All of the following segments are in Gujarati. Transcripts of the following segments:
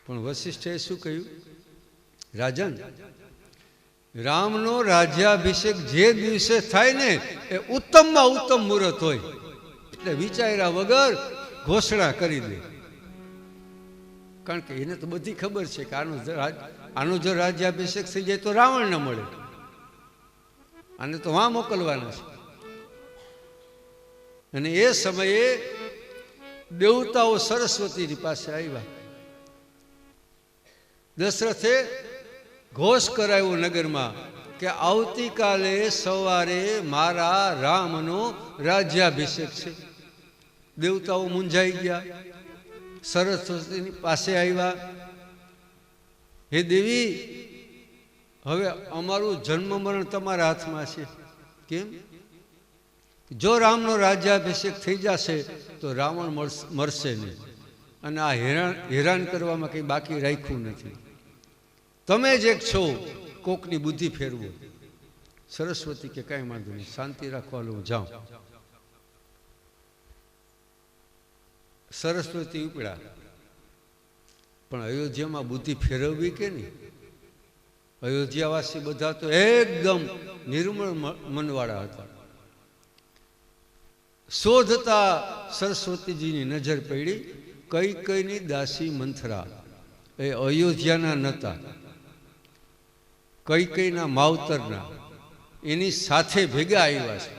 પણ વશિષ્ઠે શું કહ્યું? રાજન, રામનો રાજ્યાભિષેક જે દિવસે થાય ને એ ઉત્તમમાં ઉત્તમ મુહૂર્ત હોય, એટલે વિચાર્યા વગર ઘોષણા કરી દે. કારણ કે એને તો બધી ખબર છે કે આનો જો રાજ્યાભિષેક થઈ જાય તો રાવણ ન મળે, આને તો વાં મોકલવાના છે. અને એ સમયે દેવતાઓ સરસ્વતીની પાસે આવ્યા. દશરથે ઘોષ કરાવ્યો નગરમાં કે આવતીકાલે સવારે મારા રામનો રાજ્યાભિષેક છે. દેવતાઓ મૂંઝાઈ ગયા, સરસ્વતીની પાસે આવ્યા. હે દેવી, હવે અમારું જન્મ મરણ તમારા હાથમાં છે. કેમ? જો રામનો રાજ્યાભિષેક થઈ જશે તો રાવણ મરશે નહીં, અને આ હેરાન કરવામાં કંઈ બાકી રાખ્યું નથી. તમે જ એક છો, કોકની બુદ્ધિ ફેરવો. સરસ્વતી કે કાંઈ વાંધો નહીં, શાંતિ રાખવા હું જાઉં. સરસ્વતી ઉપડ્યા, પણ અયોધ્યામાં બુદ્ધિ ફેરવવી કે નહીં? અયોધ્યાવાસી બધા તો એકદમ નિર્મળ મનવાળા હતા. શોધતા સરસ્વતીજીની નજર પડી કઈકઈની દાસી મંથરા, એ અયોધ્યાના નતા, કઈકઈના માવતરના, એની સાથે ભેગા આવ્યા છે.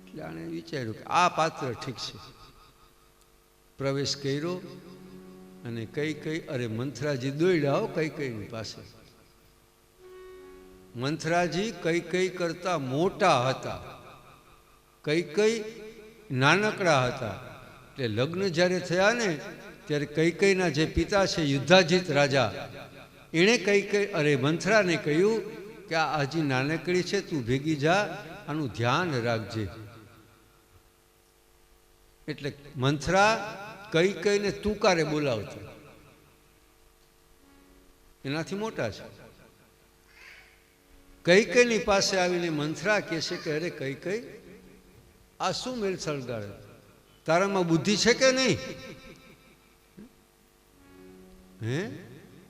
એટલે આણે વિચાર્યું કે આ પાત્ર ઠીક છે. પ્રવેશ કર્યો અને કઈ અરે મંથરાજી દોડ્યા હો કઈકઈની પાસે. મંથરાજી કઈ કરતા મોટા હતા, કઈ નાનકડા હતા. એટલે લગ્ન જ્યારે થયા ને ત્યારે કઈકઈના જે પિતા છે યુદ્ધાજીત રાજા, એણે અરે મંથરાને કહ્યું કે આ હજી નાનકડી છે, તું ભેગી જા, આનું ધ્યાન રાખજે. એટલે મંથરા કઈકઈને તુકારે બોલાવતી, એનાથી મોટા છે. કઈકઈની પાસે આવીને મંથરા કહે છે કે અરે કઈકઈ, આ શું મેળ સળગાડે? તારામાં બુદ્ધિ છે કે નહીં? હે?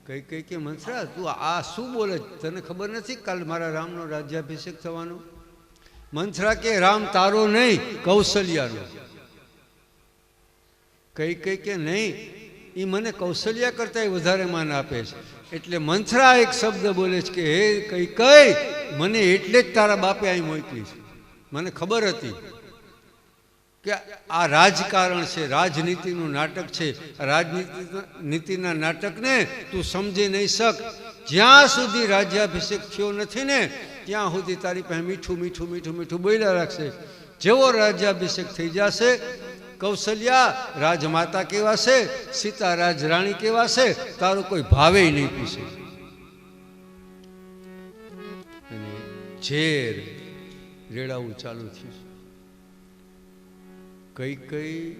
કઈ કે મંથરા, તું આ શું બોલે? તને ખબર નથી કાલ મારા રામનો રાજ્યાભિષેક થવાનો? મંથરા કે રામ તારો નહીં, કૌશલ્યાનો. કઈ કે નહીં, એ મને કૌશલ્યા કરતા વધારે માન આપે છે. એટલે મંથરા એક શબ્દ બોલે છે કે હે કઈ, મને એટલે જ તારા બાપે અહીં મોકલી છે. મને ખબર હતી કે આ રાજકારણ છે, રાજનીતિનું નાટક છે. રાજનીતિના નાટકને તું સમજી નહીં શક. જ્યાં સુધી રાજ્યાભિષેક થયો નથી ને ત્યાં સુધી તારી પાસે મીઠું મીઠું મીઠું મીઠું બોલ્યા રાખશે. જેવો રાજ્યાભિષેક થઈ જશે, કૌશલ્યા રાજમાતા કહેવાશે, સીતા રાજરાણી કહેવાશે, તારો કોઈ ભાવે નહીં પૂછે. અને ઝેર રેડાવું ચાલુ થયું. કઈ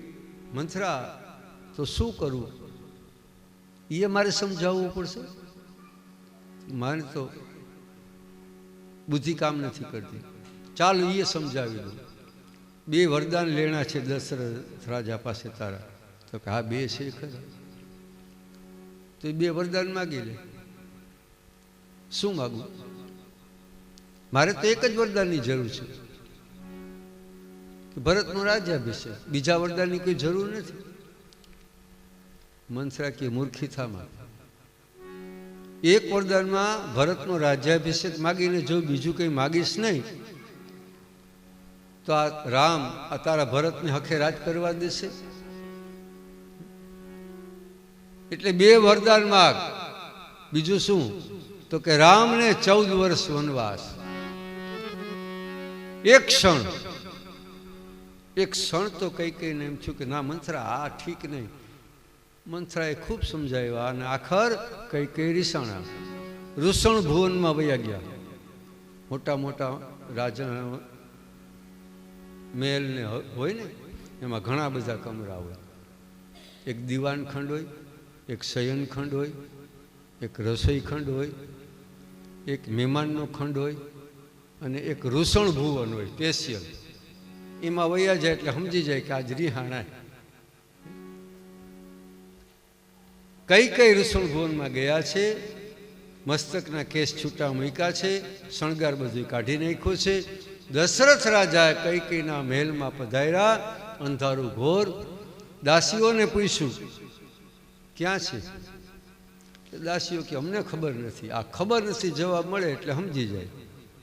મંથરા, તો શું કરવું? એ મારે સમજાવવું પડશે. મારે તો બુદ્ધિ કામ નથી કરતી. ચાલો એ સમજાવી દઉં. 2 વરદાન લેણા છે દશરથ રાજા પાસે તારા. તો કે હા 2 છે ખરા. તો એ 2 વરદાન માગી લે. શું માગું? મારે તો એક જ વરદાનની જરૂર છે, ભરતનો રાજ્યાભિષેક. બીજા વરદાનની કોઈ જરૂર નથી. મંથરા કે મૂર્ખિતામાં એક વરદાનમાં ભરતનો રાજ્યાભિષેક માગીને જો બીજું કંઈ માગીશ નહીં તો આ રામ આ તારા ભરતને હખે રાજ કરવા દેશે. એટલે 2 વરદાન માગ. બીજું શું? તો કે રામને 14 વર્ષ વનવાસ. એક ક્ષણ તો કઈને એમ થયું કે ના મંથરા, આ ઠીક નહીં. મંથરાએ ખૂબ સમજાવ્યા અને આખર કઈ રીસાણા ઋષણ ભુવનમાં વયા ગયા. મોટા મોટા રાજા મહેલ ને હોય ને, એમાં ઘણા બધા કમરા હોય. એક દીવાન ખંડ હોય, એક શયન ખંડ હોય, એક રસોઈ ખંડ હોય, એક મહેમાનનો ખંડ હોય, અને એક ઋષણ ભુવન હોય સ્પેશિયલ. એમાં વયા જાય એટલે સમજી જાય કે આજ રિહાણા. કઈ રસોણ ભવનમાં ગયા છે, મસ્તકના કેસ છૂટા મૂક્યા છે, શણગાર બધું કાઢી નાખ્યો છે. દશરથ રાજાએ કઈકઈના મહેલમાં પધાર્યા, અંધારું ઘોર. દાસીઓને પૂછ્યું ક્યાં છે? દાસીઓ કે અમને ખબર નથી. આ ખબર નથી જવાબ મળે એટલે સમજી જાય.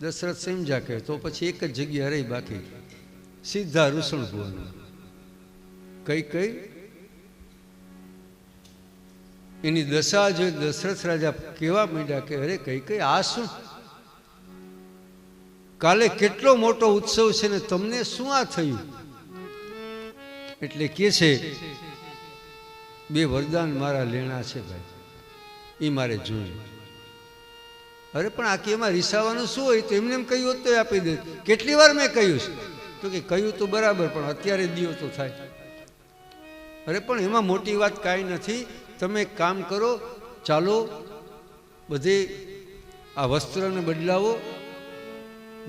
દશરથ સમજ્યા કહે તો પછી એક જ જગ્યા રહી, બાકી સીધા રૂસણ ભુવનમાં. કઈ એની દશા જોઈ દશરથ રાજા કેવા માંડ્યા કે અરે કઈ આ શું? કાલે કેટલો મોટો ઉત્સવ છે ને તમને શું આ થયું? એટલે કે છે બે વરદાન મારા લેણા છે ભાઈ, એ મારે જોયું. અરે પણ આ કે એમાં રીસાવાનું શું હોય? તો એમને એમ કહ્યું હોત તો આપી દે. કેટલી વાર મેં કહ્યું છે? તો કે કહ્યું તો બરાબર, પણ અત્યારે દિયો તો થાય. અરે પણ એમાં મોટી વાત કાંઈ નથી. તમે એક કામ કરો, ચાલો બધે આ વસ્ત્રને બદલાવો,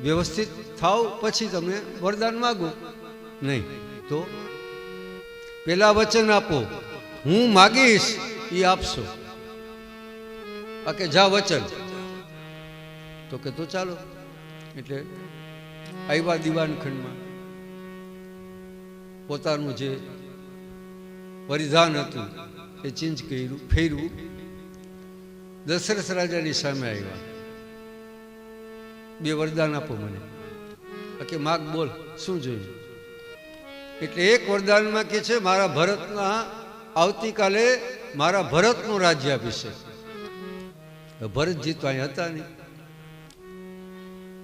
વ્યવસ્થિત થાવ, પછી તમે વરદાન માગો. નહીં તો પેલા વચન આપો, હું માગીશ એ આપશો. આ કે જા વચન. તો કે તો ચાલો. એટલે આવ્યા દિવાનખંડમાં. પોતાનું જે પરિધાન હતું એ ચેન્જ કર્યું, ફેરવું. દશરથ રાજાની સામે આવ્યા. બે વરદાન આપો મને. કે માગ બોલ, શું જોયું? એટલે એક વરદાનમાં કે છે મારા ભરતના આવતીકાલે મારા ભરતનું રાજ્યાભિષેક. ભરતજી તો અહીં હતા નહીં.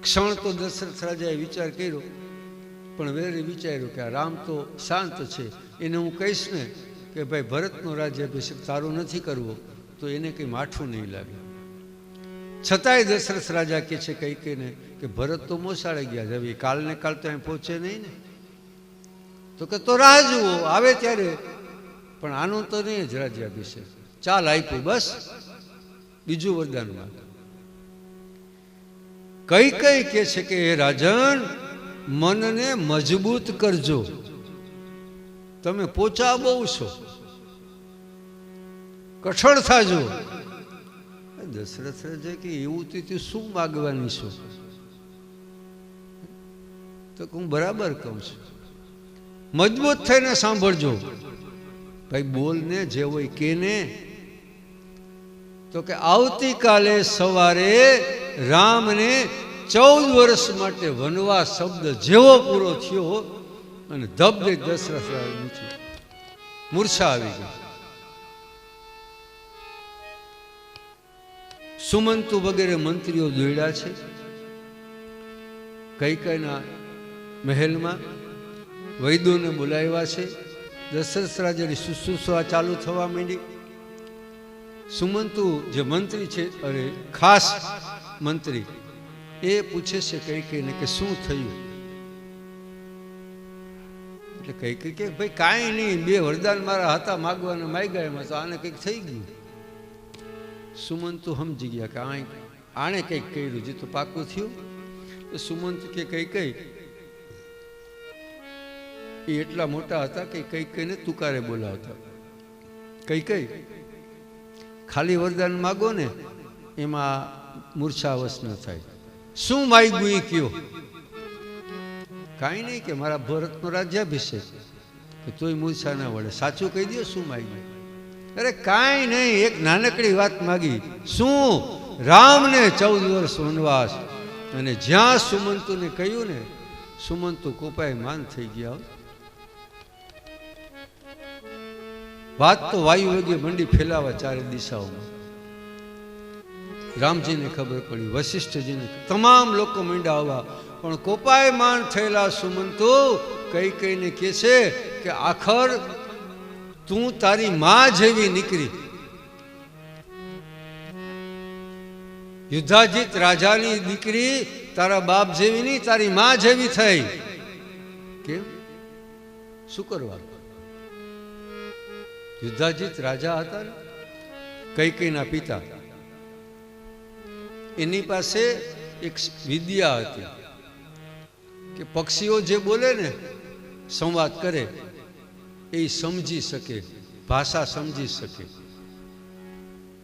ક્ષણ તો દશરથ રાજાએ વિચાર કર્યો, પણ વેરે વિચાર્યું કે આ રામ તો શાંત છે, એને હું કહીશ ને કે ભાઈ ભરતનો રાજ્યાભિષેક તારો નથી કરવો તો એને કંઈ માઠું નહીં લાગે. છતાંય દશરથ રાજા કહે છે કઈને કે ભરત તો મોસાળે ગયા છે, હવે કાલ ને કાલ તો અહીં પહોંચે નહીં ને. તો કે તો રાહ જુઓ, આવે ત્યારે. પણ આનું તો નહીં જ રાજ્યાભિષેક. ચાલ આપ્યું, બસ બીજું વરદાનમાં. કઈ કે છે કે હે રાજન, મનને મજબૂત કરજો, તમે પોચા બહુ છો, કઠણ થાજો. દશરથ રાજા કે એવું તું શું માગવાની છો? તો હું બરાબર કહું છું, મજબૂત થઈને સાંભળજો. ભાઈ બોલને જે હોય કેને. તો કે આવતીકાલે સવારે રામને 14 વર્ષ માટે વનવાસ શબ્દ જેવો પૂરો થયો અને ધબધે દશરથ રાજા મૂર્છા આવી ગઈ. સુમંતુ વગેરે મંત્રીઓ દોડ્યા છે કઈકઈના મહેલમાં, વૈદોને બોલાવ્યા છે. દશરથ રાજાની શુશ્રૂષા ચાલુ થવા માંડી. સુમંતુ જે મંત્રી છે, અરે ખાસ મંત્રી, એ પૂછે છે કઈને કે શું થયું? એટલે કઈ કે ભાઈ કાંઈ નહીં, બે વરદાન મારા હતા માગવાના, માગ્યા એમાં તો આને કંઈક થઈ ગયું. સુમંતુ સમજી ગયા કે આણે કંઈક કર્યું, જે તો પાકું થયું. તો સુમંતુ કે કઈ એ એટલા મોટા હતા કે કઈને તુકારે બોલાવતા. કઈ ખાલી વરદાન માગો ને એમાં મૂર્છાવશ ન થાય. શું માગ્યું એ કયો? કાંઈ નહીં કે મારા ભરતનો રાજ્યાભિષેક. કે તોય મૂર્છા ના વળે. સાચું કહી દો શું માગ્યું? અરે કાંઈ નહીં, એક નાનકડી વાત માગી. શું? રામને 14 વર્ષ વનવાસ. અને જ્યાં સુમંતુને કહ્યું ને, સુમંતુ કોપાય માન થઈ ગયા. વાત તો વાયુ વેગે મંડી ફેલાવા ચારે દિશાઓમાં. રામજીને ખબર પડી, વશિષ્ઠજીને, તમામ લોકો મંડ્યા આવવા. પણ કોપાયમાન થયેલા સુમંતુ કઈને કહે છે કે આખર તું તારી માં જેવી નીકળી. યુદ્ધાજીત રાજાની દીકરી તારા બાપ જેવી નહીં, તારી માં જેવી થઈ. કેમ? શું કરવા? યુદ્ધાજીત રાજા હતા ને, કઈકઈના પિતા. એની પાસે એક વિદ્યા હતી કે પક્ષીઓ જે બોલે ને, સંવાદ કરે, એ સમજી શકે, ભાષા સમજી શકે.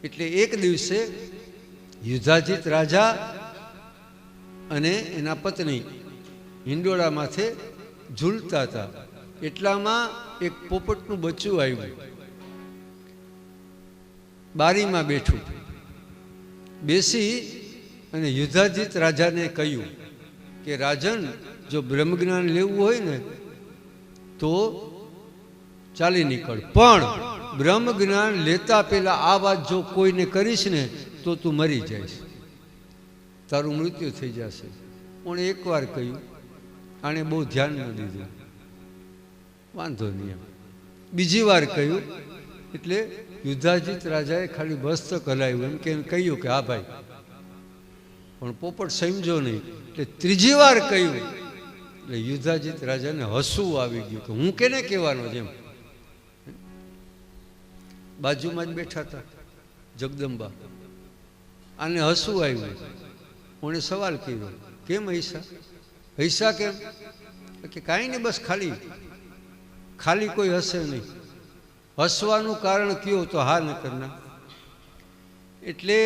એટલે એક દિવસે યુધાજીત રાજા અને એના પત્ની હિંડોળા માથે ઝૂલતા હતા, એટલામાં એક પોપટનું બચ્ચું આવ્યું, બારીમાં બેઠું. બેસી અને યુધાજીત રાજાને કહ્યું કે રાજન, જો બ્રહ્મજ્ઞાન લેવું હોય ને તો ચાલી નીકળ, પણ બ્રહ્મ જ્ઞાન લેતા પહેલા આ વાત જો કોઈને કરીશ ને તો તું મરી જઈશ, તારું મૃત્યુ થઈ જશે. પણ એકવાર કહ્યું, આણે બહુ ધ્યાન ન દીધું, વાંધો નહીં એમ. બીજી વાર કહ્યું એટલે યુધાજીત રાજાએ ખાલી મસ્તક હલાવ્યું, એમ કે કહ્યું કે હા ભાઈ, પણ પોપટ સમજો નહીં. એટલે ત્રીજી વાર કહ્યું એટલે યુધાજીત રાજાને હસવું આવી ગયું કે હું કેને કહેવાનો જેમ. બાજુમાં જ બેઠા હતા જગદંબા, આને હસવું આવ્યું. કોણે સવાલ કર્યો, કેમ હૈસા? હૈસા કેમ? કે કાંઈ નહીં, બસ ખાલી ખાલી કોઈ હસે નહીં. હસવાનું કારણ કયો તો હા ન કરના. એટલે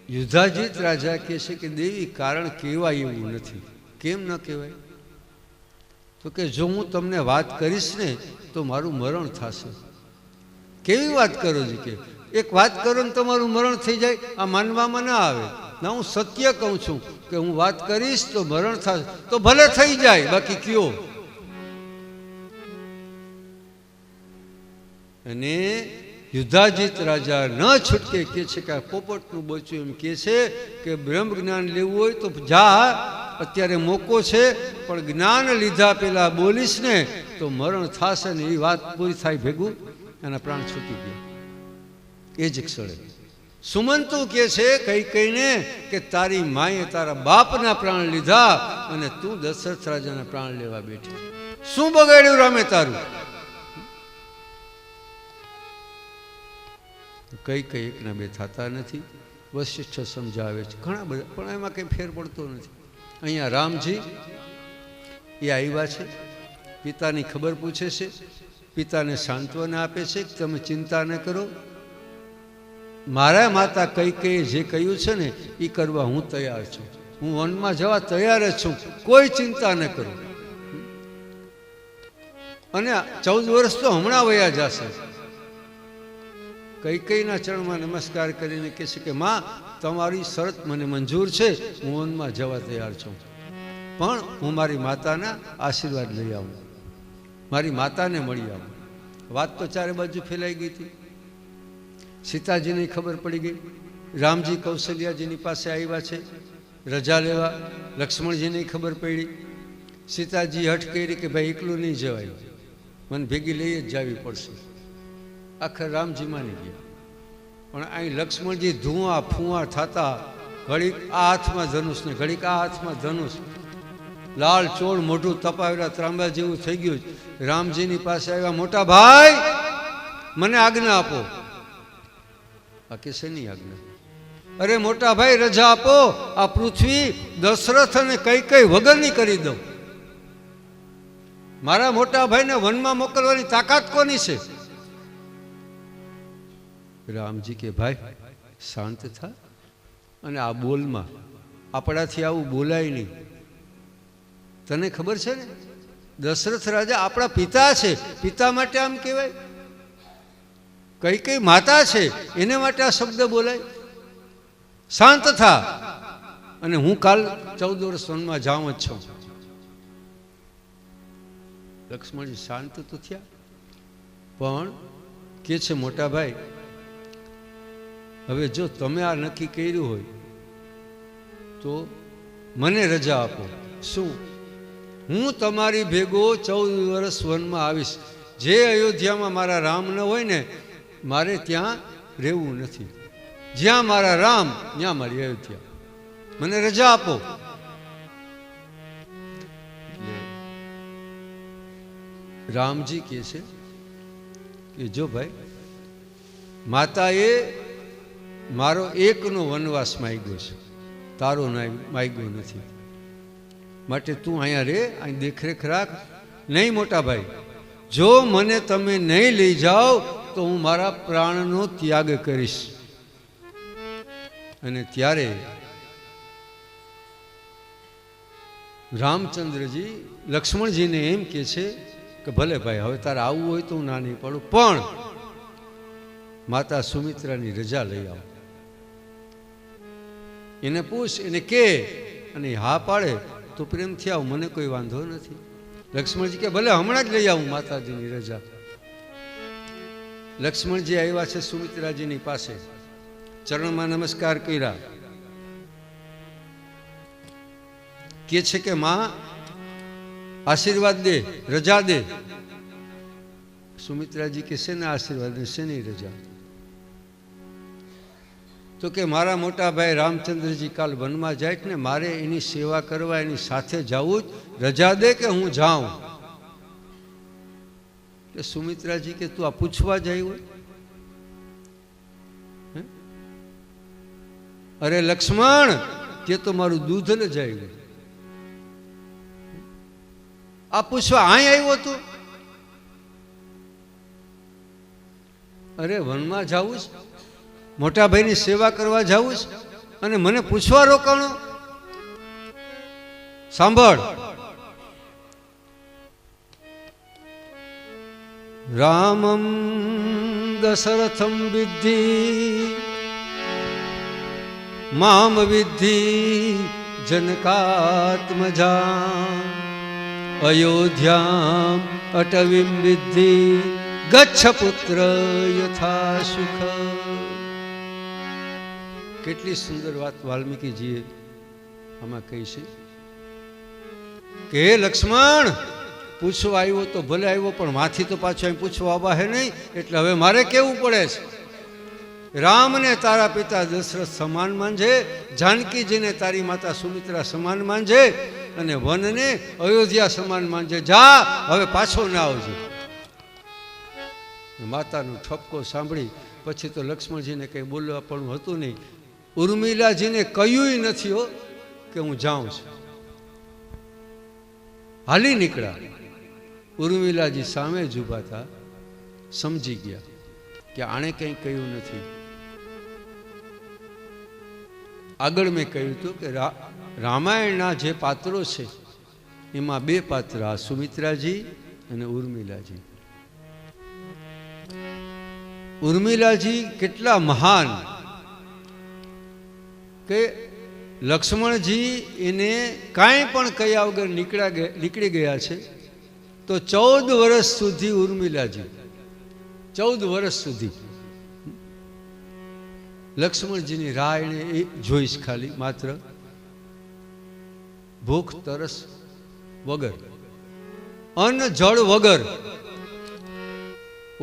યુધાજીત રાજા કહે છે કે દેવી, કારણ કહેવાય એવું નથી. કેમ ન કહેવાય? તો કે જો હું તમને વાત કરીશ ને તો મારું મરણ થશે. કેવી વાત કરો છો? કે એક વાત કરો ને તમારું મરણ થઈ જાય, આ માનવામાં ના આવે. ના, હું સત્ય કહું છું કે હું વાત કરીશ તો મરણ થશે, તો ભલે થઈ જાય, બાકી કયો. અને યુધાજીત રાજા ન છૂટકે કહે છે કે આ પોપટનું બચ્ચું એમ કહે છે કે બ્રહ્મ જ્ઞાન લેવું હોય તો જા, અત્યારે મોકો છે, પણ જ્ઞાન લીધા પહેલા બોલીશ ને તો મરણ થશે. ને એ વાત પૂરી થાય ભેગું એના પ્રાણ છૂટી ગયા એ જ ક્ષણે. સુમંતુ કહે છે કઈ કહીને કે તારી માએ તારા બાપના પ્રાણ લીધા અને તું દશરથ રાજાના પ્રાણ લેવા બેઠી. શું બગાડ્યું રામે તારું? કઈ કઈ એકના બે થતા નથી. વશિષ્ઠ સમજાવે છે ઘણા બધા, પણ એમાં કંઈ ફેર પડતો નથી. અહીંયા રામજી એ આવ્યા છે, પિતાની ખબર પૂછે છે, પિતાને સાંત્વના આપે છે કે તમે ચિંતા ન કરો, મારા માતા કઈ કઈ જે કહ્યું છે ને એ કરવા હું તૈયાર છું, હું વનમાં જવા તૈયાર જ છું, કોઈ ચિંતા ન કરો. અને 14 વર્ષ તો હમણાં વયા જશે. કઈ કઈના ચરણમાં નમસ્કાર કરીને કહે છે કે માં, તમારી શરત મને મંજૂર છે, હું વનમાં જવા તૈયાર છું, પણ હું મારી માતાના આશીર્વાદ લઈ આવું, મારી માતાને મળી આવું. વાત તો ચારે બાજુ ફેલાઈ ગઈ હતી. સીતાજીને ખબર પડી ગઈ, રામજી કૌશલ્યાજીની પાસે આવ્યા છે રજા લેવા, લક્ષ્મણજીને ખબર પડી. સીતાજી હઠ કરી કે ભાઈ એકલું નહીં જવાય, મને ભેગી લઈ જ જવી પડશે. આખર રામજી માની ગયા. પણ અહીં લક્ષ્મણજી ધુઆ ફુઆ થતા, ઘડીક આ હાથમાં ધનુષ ને ઘડીક આ હાથમાં ધનુષ, લાલ ચોળ મોઢું તપાવેલા ત્રાંબા જેવું થઈ ગયું. રામજીની પાસે આવ્યા, મોટા ભાઈ મને આજ્ઞા આપો. આ કે શેની આજ્ઞા? અરે મોટા ભાઈ રજા આપો, આ પૃથ્વી દશરથ અને કઈ કઈ વગરની કરી દઉં. મારા મોટા ભાઈને વનમાં મોકલવાની તાકાત કોની છે? રામજી કે ભાઈ શાંત થા, અને આ બોલમાં આપણાથી આવું બોલાય નહીં. તને ખબર છે ને દશરથ રાજા આપણા પિતા છે, પિતા માટે આમ કહેવાય? કઈ કઈ માતા છે એને માટે આ શબ્દ બોલાય? શાંત થા, અને હું કાલ 14 વર્ષ વનમાં જાઉં જ છું. લક્ષ્મણજી શાંત તો થયા, પણ કે છે મોટા ભાઈ, હવે જો તમે આ નક્કી કર્યું હોય તો મને રજા આપો. શું? હું તમારી ભેગો 14 વર્ષ વનમાં આવીશ. જે અયોધ્યામાં મારા રામ ન હોય ને મારે ત્યાં રહેવું નથી. જ્યાં મારા રામ ત્યાં મારી અયોધ્યા. મને રજા આપો. રામજી કહે છે કે જો ભાઈ, માતાએ મારો એકનો વનવાસ માંગ્યો છે, તારો માંગ્યો નથી, માટે તું અહીંયા રે, અહીં દેખરેખ રાખ. નહીં મોટા ભાઈ, જો મને તમે નહીં લઈ જાઓ તો હું મારા પ્રાણનો ત્યાગ કરીશ. અને ત્યારે રામચંદ્રજી લક્ષ્મણજીને એમ કહે છે કે ભલે ભાઈ હવે તારે આવવું હોય તો હું ના નહીં પડું, પણ માતા સુમિત્રાની રજા લઈ આવો. એને પૂછ, એને કે, અને હા પાડે તો પ્રેમથી આવ, મને કોઈ વાંધો નથી. લક્ષ્મણજી કે ભલે હમણાં જ લઈ આવું માતાજીની રજા. લક્ષ્મણજી આવ્યા છે સુમિત્રાજીની પાસે, ચરણમાં નમસ્કાર કર્યા, કે છે કે માં આશીર્વાદ દે, રજા દે. સુમિત્રાજી કે શેના આશીર્વાદ ને શેની રજા? તો કે મારા મોટા ભાઈ રામચંદ્રજી કાલ વનમાં જાય ને મારે એની સેવા કરવા એની સાથે જવું જ, રજા દે કે હું જાઉં. કે સુમિત્રાજી કે તું આ પૂછવા જાય હોય? અરે લક્ષ્મણ, તે તો મારું દૂધ ન જાય. આ પૂછવા અહીં આવ્યો તું? અરે વનમાં જાવું છે, મોટા ભાઈની સેવા કરવા જાવું છે, અને મને પૂછવા રોકાણો? સાંભળ, રામમ દશરથમ વિદ્ધિ મામ વિદ્ધિ જનકાત્મજા અયોધ્યામ અટવીમ વિદ્ધિ ગચ્છ પુત્ર યથા સુખ. કેટલી સુંદર વાત વાલ્મીકીજીએ આમાં કહી છે કે હે લક્ષ્મણ, પૂછવા આવ્યો તો ભલે આવ્યો, પણ માથી તો પાછો અહીં પૂછવા આવા હે નહીં, એટલે હવે મારે કેવું પડે છે. રામને તારા પિતા દશરથ સમાન માનજે, જાનકીજીને તારી માતા સુમિત્રા સમાન માનજે, અને વનને અયોધ્યા સમાન માનજે. જા, હવે પાછો ના આવજે. માતાનો ઠપકો સાંભળી પછી તો લક્ષ્મણજીને કંઈ બોલવા પણ હતું નહીં. ઉર્મિલાજીને કહ્યું નથી હો કે હું જાઉં છું, હાલી નીકળ્યા. ઉર્મિલાજી સામે જ ઊભા હતા, સમજી ગયા કે આણે કંઈ કહ્યું નથી. આગળ મેં કહ્યું હતું કે રામાયણના જે પાત્રો છે એમાં બે પાત્ર, સુમિત્રાજી અને ઉર્મિલાજી. ઉર્મિલાજી કેટલા મહાન કે લક્ષ્મણજી એને કાંઈ પણ કહ્યા વગર નીકળી ગયા છે. તો 14 વર્ષ સુધી ઉર્મિલાજી, 14 વર્ષ સુધી લક્ષ્મણજીની રાહ એને જોઈશ, ખાલી માત્ર ભૂખ તરસ વગર, અન્ન જળ વગર.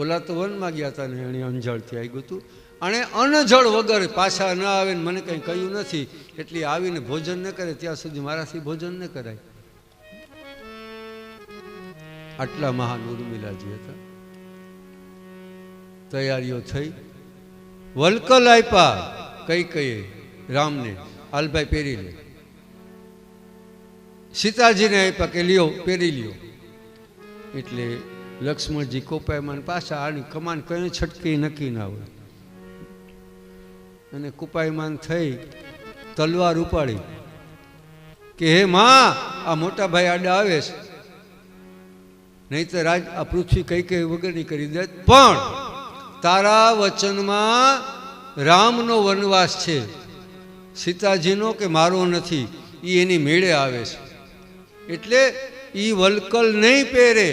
ઓલા તો વનમાં ગયા હતા ને એને અંજળથી આવી ગયું હતું, અને અન્ન જળ વગર પાછા ન આવે ને મને કંઈ કહ્યું નથી, એટલે આવીને ભોજન ન કરે ત્યાં સુધી મારાથી ભોજન ન કરાય. આટલા મહાન ઉર્મિલાજી હતા. તૈયારીઓ થઈ, વલકલ આપ્યા કઈ કઈ રામને, હાલભાઈ પહેરી લે. સીતાજીને આપ્યા કે લ્યો પહેરી લ્યો. એટલે લક્ષ્મણજી કોપાયમાન પાછા આની કમાન કઈ છટકી નક્કી ના હોય, અને કુપાયમાન થઈ તલવાર ઉપાડી કે હે માં, આ મોટા ભાઈ આડા આવે છે, નહીં તો રાજ આ પૃથ્વી કઈ કઈ વગરની કરી દે, પણ તારા વચનમાં રામનો વનવાસ છે, સીતાજીનો કે મારો નથી, એ એની મેળે આવે છે, એટલે એ વલકલ નહીં પહેરે.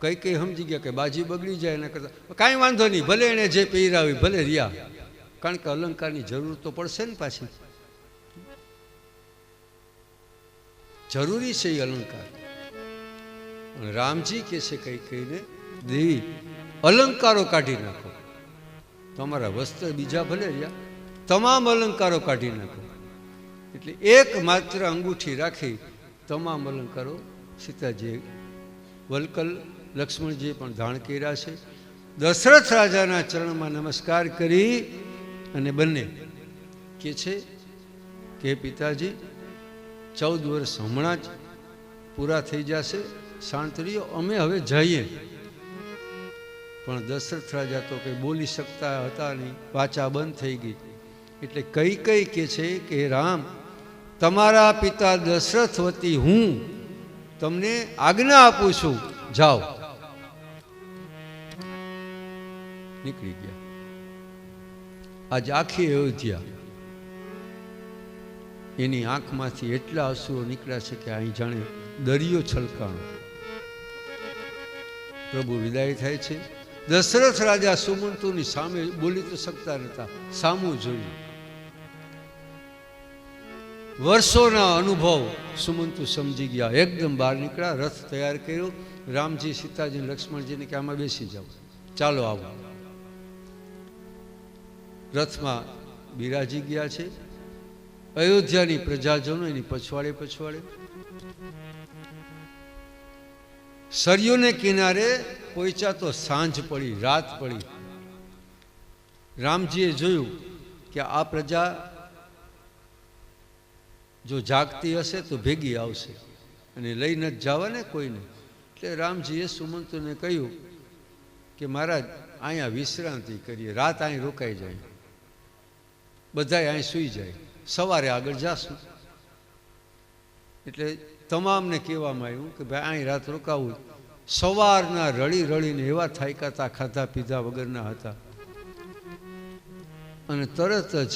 કઈ કઈ સમજી ગયા કે બાજી બગડી જાય એના કરતા કાંઈ વાંધો નહીં, ભલે એને જે પહેરાવી ભલે રહ્યા, કારણ કે અલંકારની જરૂર તો પડશે ને પાછી, જરૂરી છે એ અલંકાર. રામજી કે છે કઈ કઈને, દેવી અલંકારો કાઢી નાખો, તમારા વસ્ત્ર બીજા ભલે રહ્યા, તમામ અલંકારો કાઢી નાખો. એટલે એક માત્ર અંગૂઠી રાખી તમામ અલંકારો સીતાજીએ, વલકલ લક્ષ્મણજીએ પણ ધારણ કર્યા છે. દશરથ રાજાના ચરણમાં નમસ્કાર કરી અને બંને કે છે કે પિતાજી 14 વર્ષ હમણાં જ પૂરા થઈ જશે, શાંત રહ્યો, અમે હવે જઈએ. પણ દશરથ રાજા તો કંઈ બોલી શકતા હતા નહીં, વાચા બંધ થઈ ગઈ. એટલે કઈ કઈ કે છે કે રામ, તમારા પિતા દશરથ વતી હું તમને આજ્ઞા આપું છું, જાઓ. નીકળી ગયા. આજ આખી અયોધ્યા એની આંખમાંથી એટલા અસુરો નીકળ્યા છે કે અહીં જાણે દરિયો છલકાણો. પ્રભુ વિદાય થાય છે. દશરથ રાજા સુમંતુની સામે બોલી તો શકતા નતા, સામું જોયું. વર્ષોના અનુભવ સુમંતુ સમજી ગયા. એકદમ બહાર નીકળ્યા, રથ તૈયાર કર્યો. રામજી, સીતાજી, લક્ષ્મણજીને કે આમાં બેસી જાઓ, ચાલો આવો. રથમાં બિરાજી ગયા છે. અયોધ્યાની પ્રજાજનો એની પછવાડે પછવાડે. સરયુને કિનારે પહોંચ્યા તો સાંજ પડી, રાત પડી. રામજીએ જોયું કે આ પ્રજા જો જાગતી હશે તો ભેગી આવશે અને લઈ નથી જવા ને કોઈને. એટલે રામજીએ સુમંતુને કહ્યું કે મહારાજ, અહીંયા વિશ્રાંતિ કરીએ, રાત અહીં રોકાઈ જાય, બધાય અહીં સૂઈ જાય, સવારે આગળ જાશું. એટલે તમામને કહેવામાં આવ્યું કે ભાઈ અહીં રાત રોકાવું. સવારના રળી રળીને એવા થાક્યા હતા, ખાધા પીધા વગરના હતા. અને તરત જ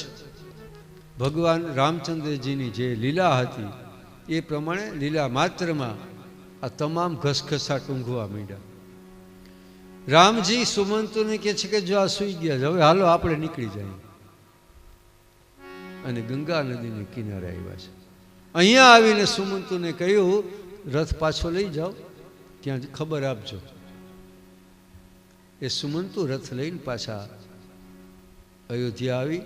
ભગવાન રામચંદ્રજીની જે લીલા હતી એ પ્રમાણે લીલા માત્રમાં આ તમામ ઘસઘસાટ ઊંઘવા માંડ્યા. રામજી સુમંતુને કહે છે કે જો આ સૂઈ ગયા છે, હવે હાલો આપણે નીકળી જાય. અને ગંગા નદીને કિનારે આવ્યા છે. અહીંયા આવીને સુમંતુને કહ્યું, રથ પાછો લઈ જાઓ, ત્યાં ખબર આપજો. એ સુમંતુ રથ લઈને પાછા અયોધ્યા આવી.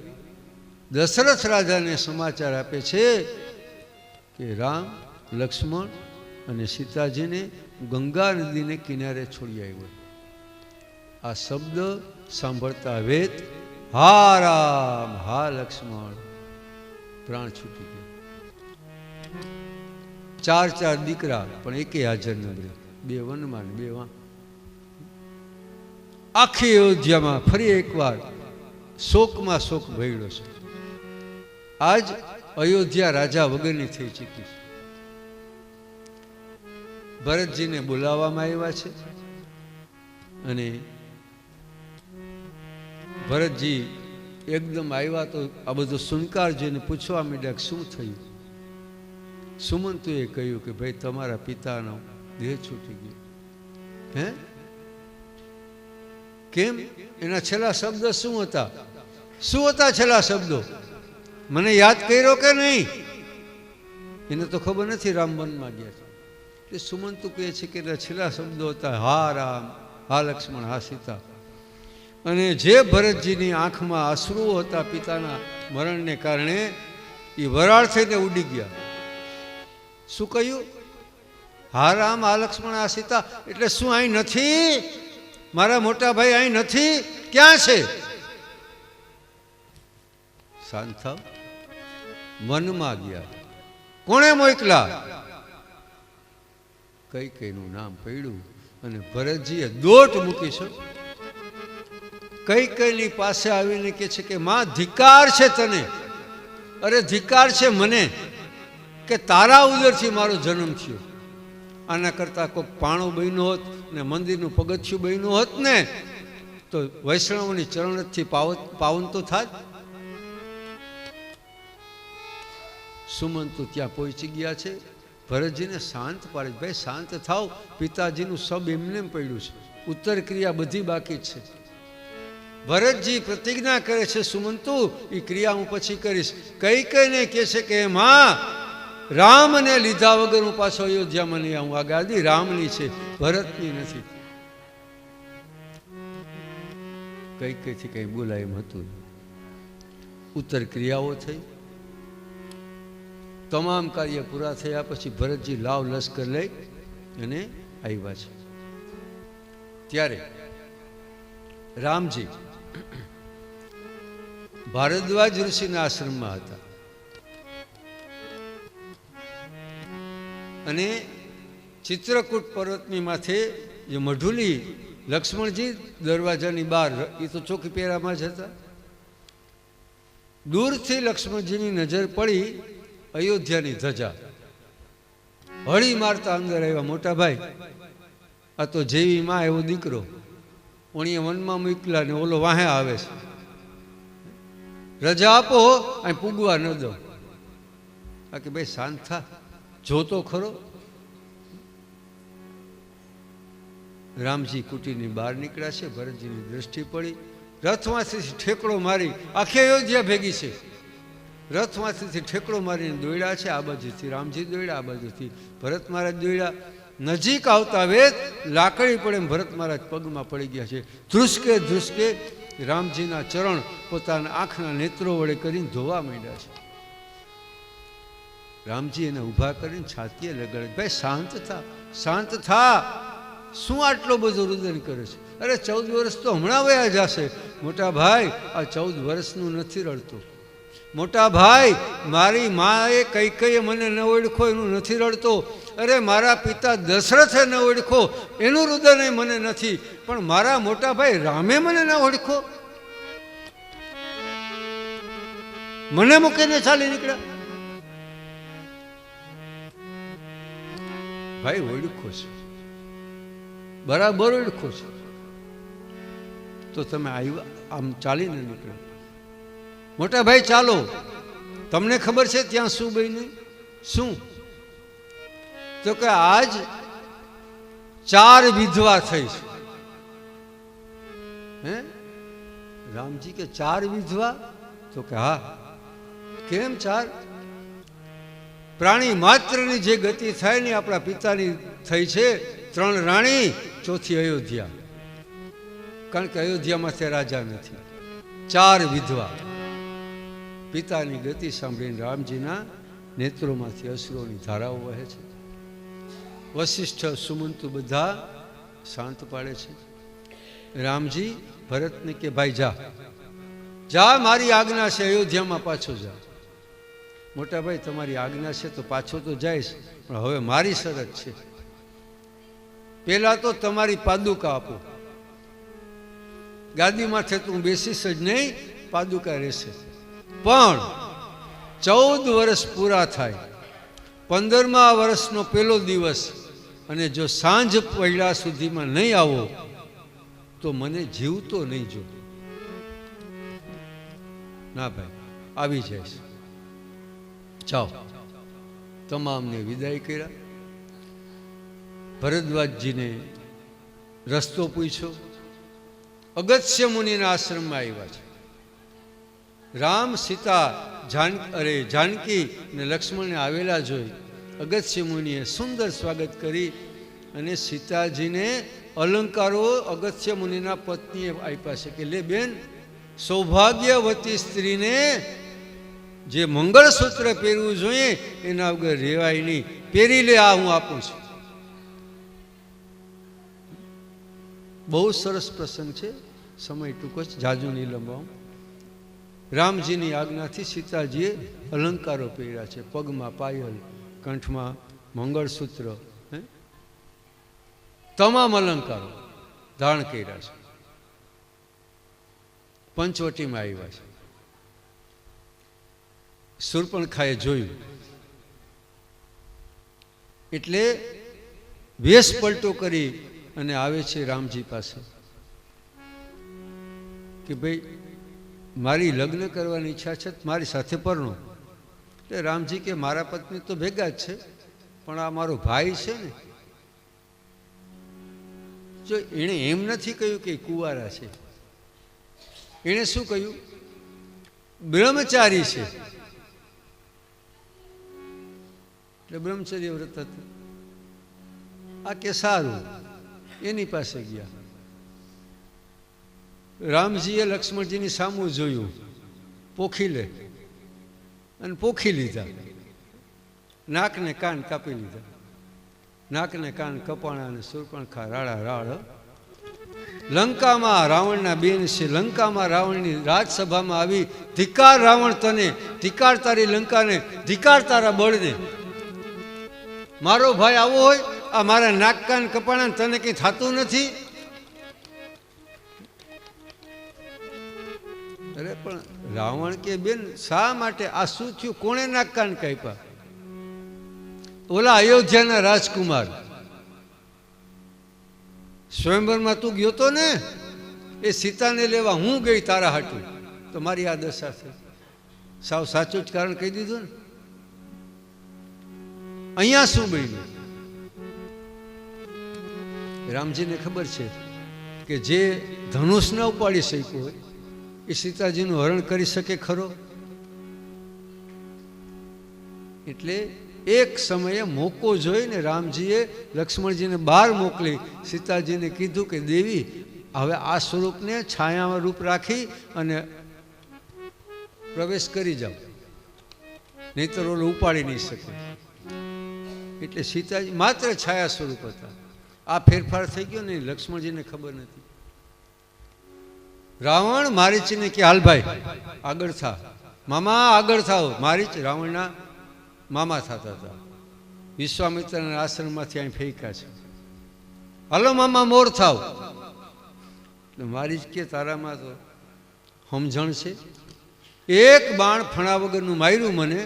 દશરથ રાજાને સમાચાર આપે છે કે રામ, લક્ષ્મણ અને સીતાજીને ગંગા નદીને કિનારે છોડી આવ્યો. આ શબ્દ સાંભળતા વેત, હા રામ, હા લક્ષ્મણ, પ્રાણ છૂટી ગયા. 4 દીકરા પણ એકે હાજર ન રહ્યા, 2 વનમાં 2 વાં. આખી અયોધ્યામાં ફરી એકવાર શોકમાં શોક ભયડો છે. આજ અયોધ્યા રાજા વગરની થઈ ચૂકી છે. ભરતજીને બોલાવવામાં આવ્યા છે અને ભરતજી એકદમ આવ્યા તો આ બધું સુનકાર જોઈને પૂછવા માંડ્યા શું થયું. સુમંતુએ કહ્યું કે ભાઈ તમારા પિતાનો દેહ છૂટી ગયો. હે, કેમ? એના છેલ્લા શબ્દ શું હતા? શું હતા છેલ્લા શબ્દો? મને યાદ કર્યો કે નહીં? એને તો ખબર નથી, રામ વનમાં ગયા છે. એટલે સુમંતુ કહે છે કે એના છેલ્લા શબ્દો હતા હા રામ, હા લક્ષ્મણ, હા સીતા. અને જે ભરતજીની આંખમાં અશ્રુઓ હતા પિતાના મરણને કારણે, એ વરાળ થઈને ઉડી ગયા. શું કહ્યું? હા રામ, હા લક્ષ્મણ, હા સીતા. એટલે શું અહીં નથી? મારા મોટા ભાઈ અહીં નથી? ક્યાં છે? શાંત થાવ. વનમાં ગયા. કોણે મોકલા? કઈ કઈનું નામ પડ્યું અને ભરતજીએ દોટ મૂકી છે. કઈ કઈની પાસે આવીને કહે છે કે માં, ધિકાર છે તને, અરે ધિકાર છે મને કે તારા ઉદરથી મારો જન્મ થયો. આના કરતાં કોઈક પાણો બન્યો હોત ને મંદિરનું પગથિયું બન્યું હોત ને તો વૈષ્ણવની ચરણથી પાવન તો થાત. સુમંતુ ત્યાં પહોંચી ગયા છે. ભરતજીને શાંત પાડે, ભાઈ શાંત થાવ, પિતાજીનું સબ એમને પડ્યું છે, ઉત્તર ક્રિયા બધી બાકી જ છે. ભરતજી પ્રતિજ્ઞા કરે છે, સુમંતુ એ ક્રિયા હું પછી કરીશ. કઈ કઈને કહે છે કે માં, રામને લીધા વગર હું પાછો અયોધ્યામાં નહીં આવું. આ ગાદી રામની છે, ભરતની નથી. કઈ કઈથી કઈ બોલાય એમ હતું. ઉત્તર ક્રિયાઓ થઈ. તમામ કાર્ય પૂરા થયા પછી ભરતજી લાવ લશ્કર લઈ અને આવ્યા છે. ત્યારે રામજી ભારદ્વાજ ઋષિના આશ્રમમાં હતા અને ચિત્રકૂટ પર્વતની માથે જે મઢુલી લક્ષ્મણજી દરવાજાની બહાર, એ તો ચોકી પહેરામાં જ હતા. દૂરથી લક્ષ્મણજીની નજર પડી અયોધ્યાની ધજા. હળી મારતા અંદર આવ્યા. મોટા ભાઈ, આ તો જેવી માં એવો દીકરો, ઓણીએ વનમાં મોકલા ને ઓલો વાહે આવે છે, રજા આપો અહીં પૂગવા ન દો. આ કે ભાઈ શાંત થા, જોતો ખરો. રામજી કુટીરની બહાર નીકળ્યા છે. ભરતજીની દ્રષ્ટિ પડી. રથમાંથી ઠેકડો મારી, આખી અયોધ્યા ભેગી છે. રથમાંથી ઠેકડો મારીને દોડ્યા છે. આ બાજુથી રામજી દોડ્યા, આ બાજુથી ભરત મહારાજ દોડ્યા. નજીક આવતા વેત લાકડી પડે એમ ભરત મહારાજ પગમાં પડી ગયા છે. ધ્રુસકે ધ્રુસકે રામજીના ચરણ પોતાના આંખના નેત્રો વડે કરીને ધોવા માંડ્યા છે. રામજી એને ઊભા કરીને છાતીએ લગાડે, ભાઈ શાંત થા, શાંત થા, શું આટલો બધો રુદન કરે છે? અરે 14 વર્ષ તો હમણાં વયા જશે. મોટા ભાઈ, આ 14 વર્ષનું નથી રડતું. મોટા ભાઈ, મારી માએ કઈ મને ન ઓળખો એનું નથી રડતો. અરે મારા પિતા દશરથે ન ઓળખો એનું રુદન મને નથી, પણ મારા મોટા ભાઈ રામે મને ન ઓળખો, મને મૂકીને ચાલી નીકળ્યા. ભાઈ ઓળખો છે, બરાબર ઓળખો છે, તો તમે આવ્યા આમ ચાલીને નીકળ્યા. મોટા ભાઈ ચાલો, તમને ખબર છે ત્યાં શું બન્યું? શું? તો કે આજ 4 વિધવા થઈ છે. હે રામજી કે 4 વિધવા? તો કે હા. કેમ 4? પ્રાણી માત્રની જે ગતિ થાય ને આપણા પિતાની થઈ છે. 3 રાણી, 4થી અયોધ્યા, કારણ કે અયોધ્યામાં તે રાજા નથી. 4 વિધવા. પિતાની ગતિ સાંભળીને રામજીના નેત્રોમાંથી અશ્રુઓની ધારાઓ વહે છે. વશિષ્ઠ, સુમંતુ બધા શાંત પાડે છે. રામજી ભરતને કે ભાઈ જા, જા, મારી આજ્ઞા છે, અયોધ્યામાં પાછો જા. મોટા ભાઈ તમારી આજ્ઞા છે તો પાછો તો જઈશ, પણ હવે મારી શરત છે. પહેલા તો તમારી પાદુકા આપો. ગાદીમાંથી તું બેસીશ જ નહીં, પાદુકા રહેશે. પણ 14 વર્ષ પૂરા થાય, 15મા વર્ષનો પહેલો દિવસ, અને જો સાંજ પડ્યા સુધીમાં નહીં આવો તો મને જીવતો નહીં જો. ના ભાઈ, આવી જઈશ. જાઓ. તમામને વિદાય કર્યા. ભરદ્વાજજીને રસ્તો પૂછ્યો. અગસ્ત્ય મુનિના આશ્રમમાં આવ્યા છે. રામ, સીતા, જાનકી અને લક્ષ્મણને આવેલા જોઈ અગસ્ત્ય મુનિએ સુંદર સ્વાગત કરી અને સીતાજીને અલંકારો અગસ્ત્ય મુનિના પત્નીએ આપ્યા છે કે લે બેન, સૌભાગ્યવતી સ્ત્રીને જે મંગળસૂત્ર પહેરવું જોઈએ એના વગર રેવાય નહીં, પહેરી લે, આ હું આપું છું. બહુ સરસ પ્રસંગ છે. સમય ટૂંકો જ, જાજુ નહીં લંબાવું. રામજીની આજ્ઞાથી સીતાજીએ અલંકારો પહેર્યા છે. પગમાં પાયલ, કંઠમાં મંગળસૂત્ર, તમામ અલંકારો ધારણ કર્યા છે. પંચવટીમાં આવ્યા છે. શૂર્પણખાએ જોયું એટલે વેશ પલટો કરી અને આવે છે રામજી પાસે કે ભાઈ મારી લગ્ન કરવાની ઈચ્છા છે, મારી સાથે પરણો. એટલે રામજી કે મારા પત્ની તો ભેગા જ છે, પણ આ મારો ભાઈ છે ને, જો એણે એમ નથી કહ્યું કે કુંવારા છે, એણે શું કહ્યું? બ્રહ્મચારી છે. એટલે બ્રહ્મચર્ય વ્રત હતું. આ કે સારું, એની પાસે ગયા. રામજીએ લક્ષ્મણજીની સામું જોયું, પોખી લે, અને પોખી લીધા. નાકને કાન કાપી લીધા. નાકને કાન કપાણા અને શૂર્પણખા રાડા રાડ. લંકામાં રાવણના બેન છે. લંકામાં રાવણની રાજસભામાં આવી, ધિકાર રાવણ તને, ધિકાર તારી લંકાને, ધિકાર તારા બળને. મારો ભાઈ આવો હોય, આ મારા નાક કાન કપાણા તને કંઈ થતું નથી? અરે પણ રાવણ કે બેન શા માટે આ શું થયું, કોણે નાક કાન કાપ્યા? ઓલા અયોધ્યાના રાજકુમાર સ્વયંવરમાં તું ગયો તો ને, એ સીતાને લેવા હું ગઈ તારા હાટું, તો મારી આ દશા છે. સાવ સાચું જ કારણ કહી દીધું ને. અહીંયા શું બન્યું? રામજીને ખબર છે કે જે ધનુષ ન ઉપાડી શક્યું હોય એ સીતાજીનું હરણ કરી શકે ખરો? એટલે એક સમયે મોકો જોઈને રામજીએ લક્ષ્મણજીને બહાર મોકલી સીતાજીને કીધું કે દેવી હવે આ સ્વરૂપને છાયામાં રૂપ રાખી અને પ્રવેશ કરી જાઓ, નહીતર ઓલો ઉપાડી નહીં શકે. એટલે સીતાજી માત્ર છાયા સ્વરૂપ હતા. આ ફેરફાર થઈ ગયો ને લક્ષ્મણજીને ખબર નથી. રાવણ મારીચને કે હાલ ભાઈ આગળ થા, મામા આગળ થાવ. મારીચ રાવણના મામા થતા હતા, વિશ્વામિત્રના આશ્રમમાંથી અહીં ફેંકા છે. હાલો મામા મોર થાવ. મારીચ કે તારામાં તો સમજણ છે, એક બાણ ફણા વગરનું માર્યું મને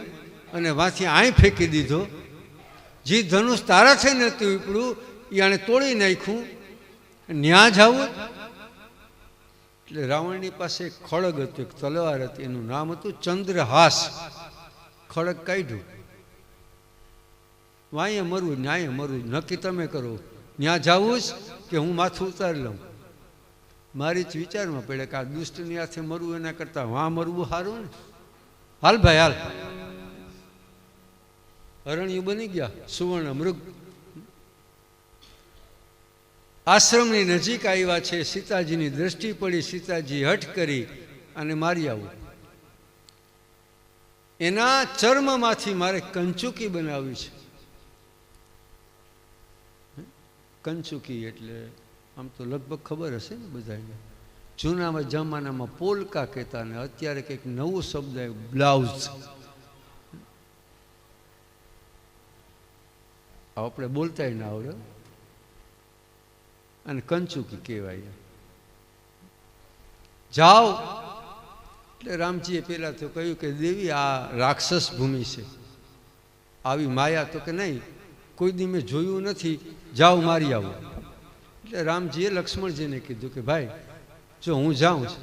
અને વાંથી અહીં ફેંકી દીધો. જે ધનુષ તારા છે ને તે ઉપડું એ આને તોડી નાખ્યું, ન્યા જવું. એટલે રાવણની પાસે એક ખડગ હતું, એક તલવાર હતી, એનું નામ હતું ચંદ્રહાસ. ખડગ કાઢ્યું, વાંયે મરવું ન્યાય મરવું નક્કી તમે કરો, ન્યા જવું જ કે હું માથું ઉતારી લઉં. મારી જ વિચારમાં પડે કે આ દુષ્ટની હાથે મરવું એના કરતા વાં મરવું સારું ને. હાલ ભાઈ હાલ. હરણ્યું બની ગયા સુવર્ણ મૃગ. આશ્રમની નજીક આવ્યા છે, સીતાજીની દ્રષ્ટિ પડી, સીતાજી હઠ કરી અને મારી આવું. એના ચર્મમાંથી મારે કંચુકી બનાવી છે. કંચુકી એટલે આમ તો લગભગ ખબર હશે ને બધાને, જૂના જમાનામાં પોલકા કહેતા ને અત્યારે કંઈક નવું શબ્દ આવ્યું બ્લાઉઝ. આપણે બોલતાય ના આવડે અને કંચુકી કહેવાય. જાઓ એટલે રામજીએ પેલા તો કહ્યું કે દેવી આ રાક્ષસ ભૂમિ છે, આવી માયા. તો કે નહીં, કોઈ દી મેં જોયું નથી, જાઓ મારી આવું. એટલે રામજીએ લક્ષ્મણજીને કીધું કે ભાઈ જો હું જાઉં છું,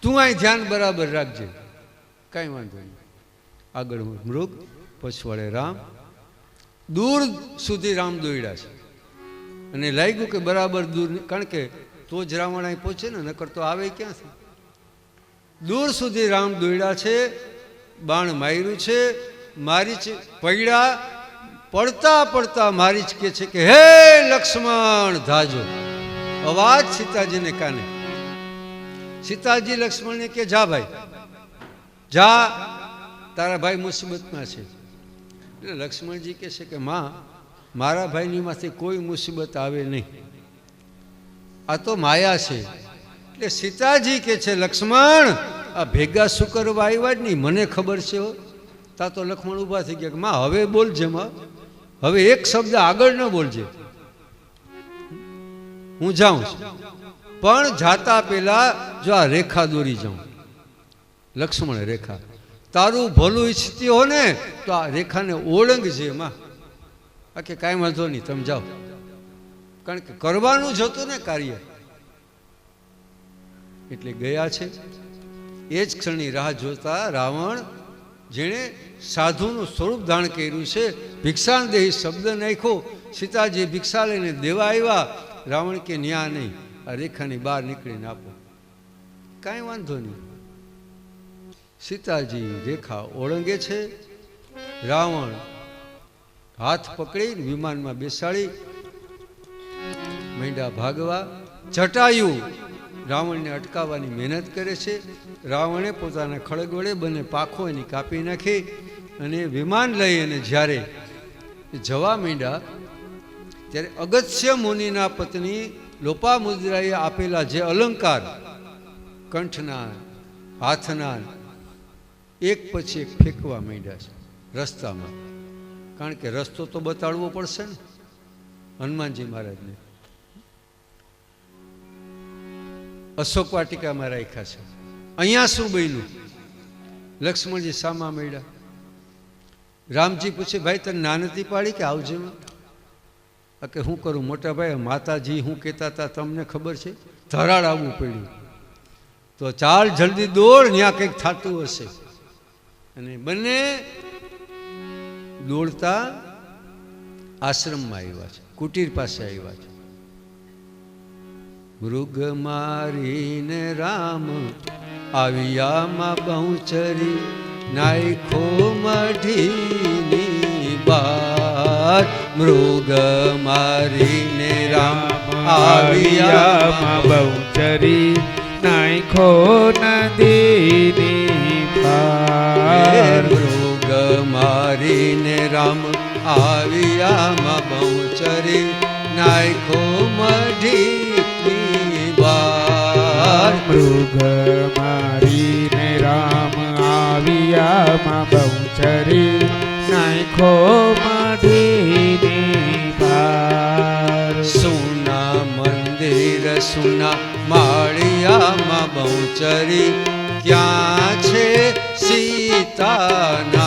તું અહીં ધ્યાન બરાબર રાખજે, કાંઈ વાંધો નહીં. આગળ મૃગ, પછવાડે રામ. દૂર સુધી રામ દોડ્યા છે અને લાગ્યું કે બરાબર દૂર, કારણ કે તો જ રાવણ અહીં પહોંચે ને, નકર તો આવે ક્યાંથી. દૂર સુધી રામ દોડ્યા છે, બાણ માર્યું છે. મારીચ પડ્યા, પડતા પડતા મારીચ કે છે કે હે લક્ષ્મણ ધાજો. અવાજ સીતાજીને કાને. સીતાજી લક્ષ્મણને કે જા ભાઈ જા, તારા ભાઈ મુસીબતમાં છે. એટલે લક્ષ્મણજી કહે છે કે માં મારા ભાઈની માંથી કોઈ મુસીબત આવે નહીં, આ તો માયા છે. એટલે સીતાજી કે છે લક્ષ્મણ આ ભેગા શું કરવા આવ્યા જ નહીં, મને ખબર છે. તા તો લક્ષ્મણ ઊભા થઈ ગયા કે માં હવે બોલજે, માં હવે એક શબ્દ આગળ ન બોલજે, હું જાઉં છું. પણ જાતા પેલા જો આ રેખા દોરી જાઉં. લક્ષ્મણ રેખા, તારું ભલું ઈચ્છતી હો ને તો આ રેખાને ઓળંગજે માં. આ કે કાંઈ વાંધો નહીં તમે જાઓ, કારણ કે કરવાનું જ હતું ને કાર્ય. એટલે ગયા છે. એ જ ક્ષણની રાહ જોતા રાવણ, જેણે સાધુનું સ્વરૂપ ધારણ કર્યું છે, ભિક્ષાદેહી શબ્દ નાખ્યો. સીતાજી ભિક્ષા લઈને દેવા આવ્યા. રાવણ કે ન્યા નહીં, આ રેખાની બહાર નીકળીને આપો. કાંઈ વાંધો નહીં. સીતાજી રેખા ઓળંગે છે. રાવણ હાથ પકડી વિમાનમાં બેસાડી માંડ્યા ભાગવા. જટાયુ રાવણને અટકાવવાની મહેનત કરે છે. રાવણે પોતાના ખડગ વડે બંને પાંખો એની કાપી નાખી અને વિમાન લઈ અને જ્યારે જવા માંડ્યા ત્યારે અગસ્ત્ય મુનિના પત્ની લોપામુદ્રાએ આપેલા જે અલંકાર કંઠના હાથના એક પછી એક ફેંકવા માંડ્યા છે રસ્તામાં. કારણ કે રસ્તો તો બતાડવો પડશે ને હનુમાનજી મહારાજને. અશોક વાટિકામાં રાખ્યા છે. અહીંયા શું બન્યું? લક્ષ્મણજી સામા મળ્યા. રામજી પૂછે, ભાઈ તને ના નથી પાડી કે આવજે? કે શું કરું મોટા ભાઈ, માતાજી શું કહેતા હતા તમને ખબર છે? ધરાડ આવવું પડ્યું. તો ચાલ જલ્દી દોડ, ત્યાં કંઈક થતું હશે. અને બંને દોડતા આશ્રમમાં આવ્યા છે, કુટીર પાસે આવ્યા છે. મૃગ મારીને રામ આવ્યામાં બહુચરી, નાયખો મઢીની બાર. મૃગ મારીને રામ આવ્યામાં બહુચરી, નાયખો નદીની પાર. મૃગ મારીને રામ આવ્યામાં બહુચરી, નાયખો મઢીની બાર. મૃગ મારીને રામ આવ્યામાં બહુચરી, નાયખો મઢીની પાર. સુના મંદિર સુના માળિયામાં બહુચરી, ક્યાં છે સીતાનાર.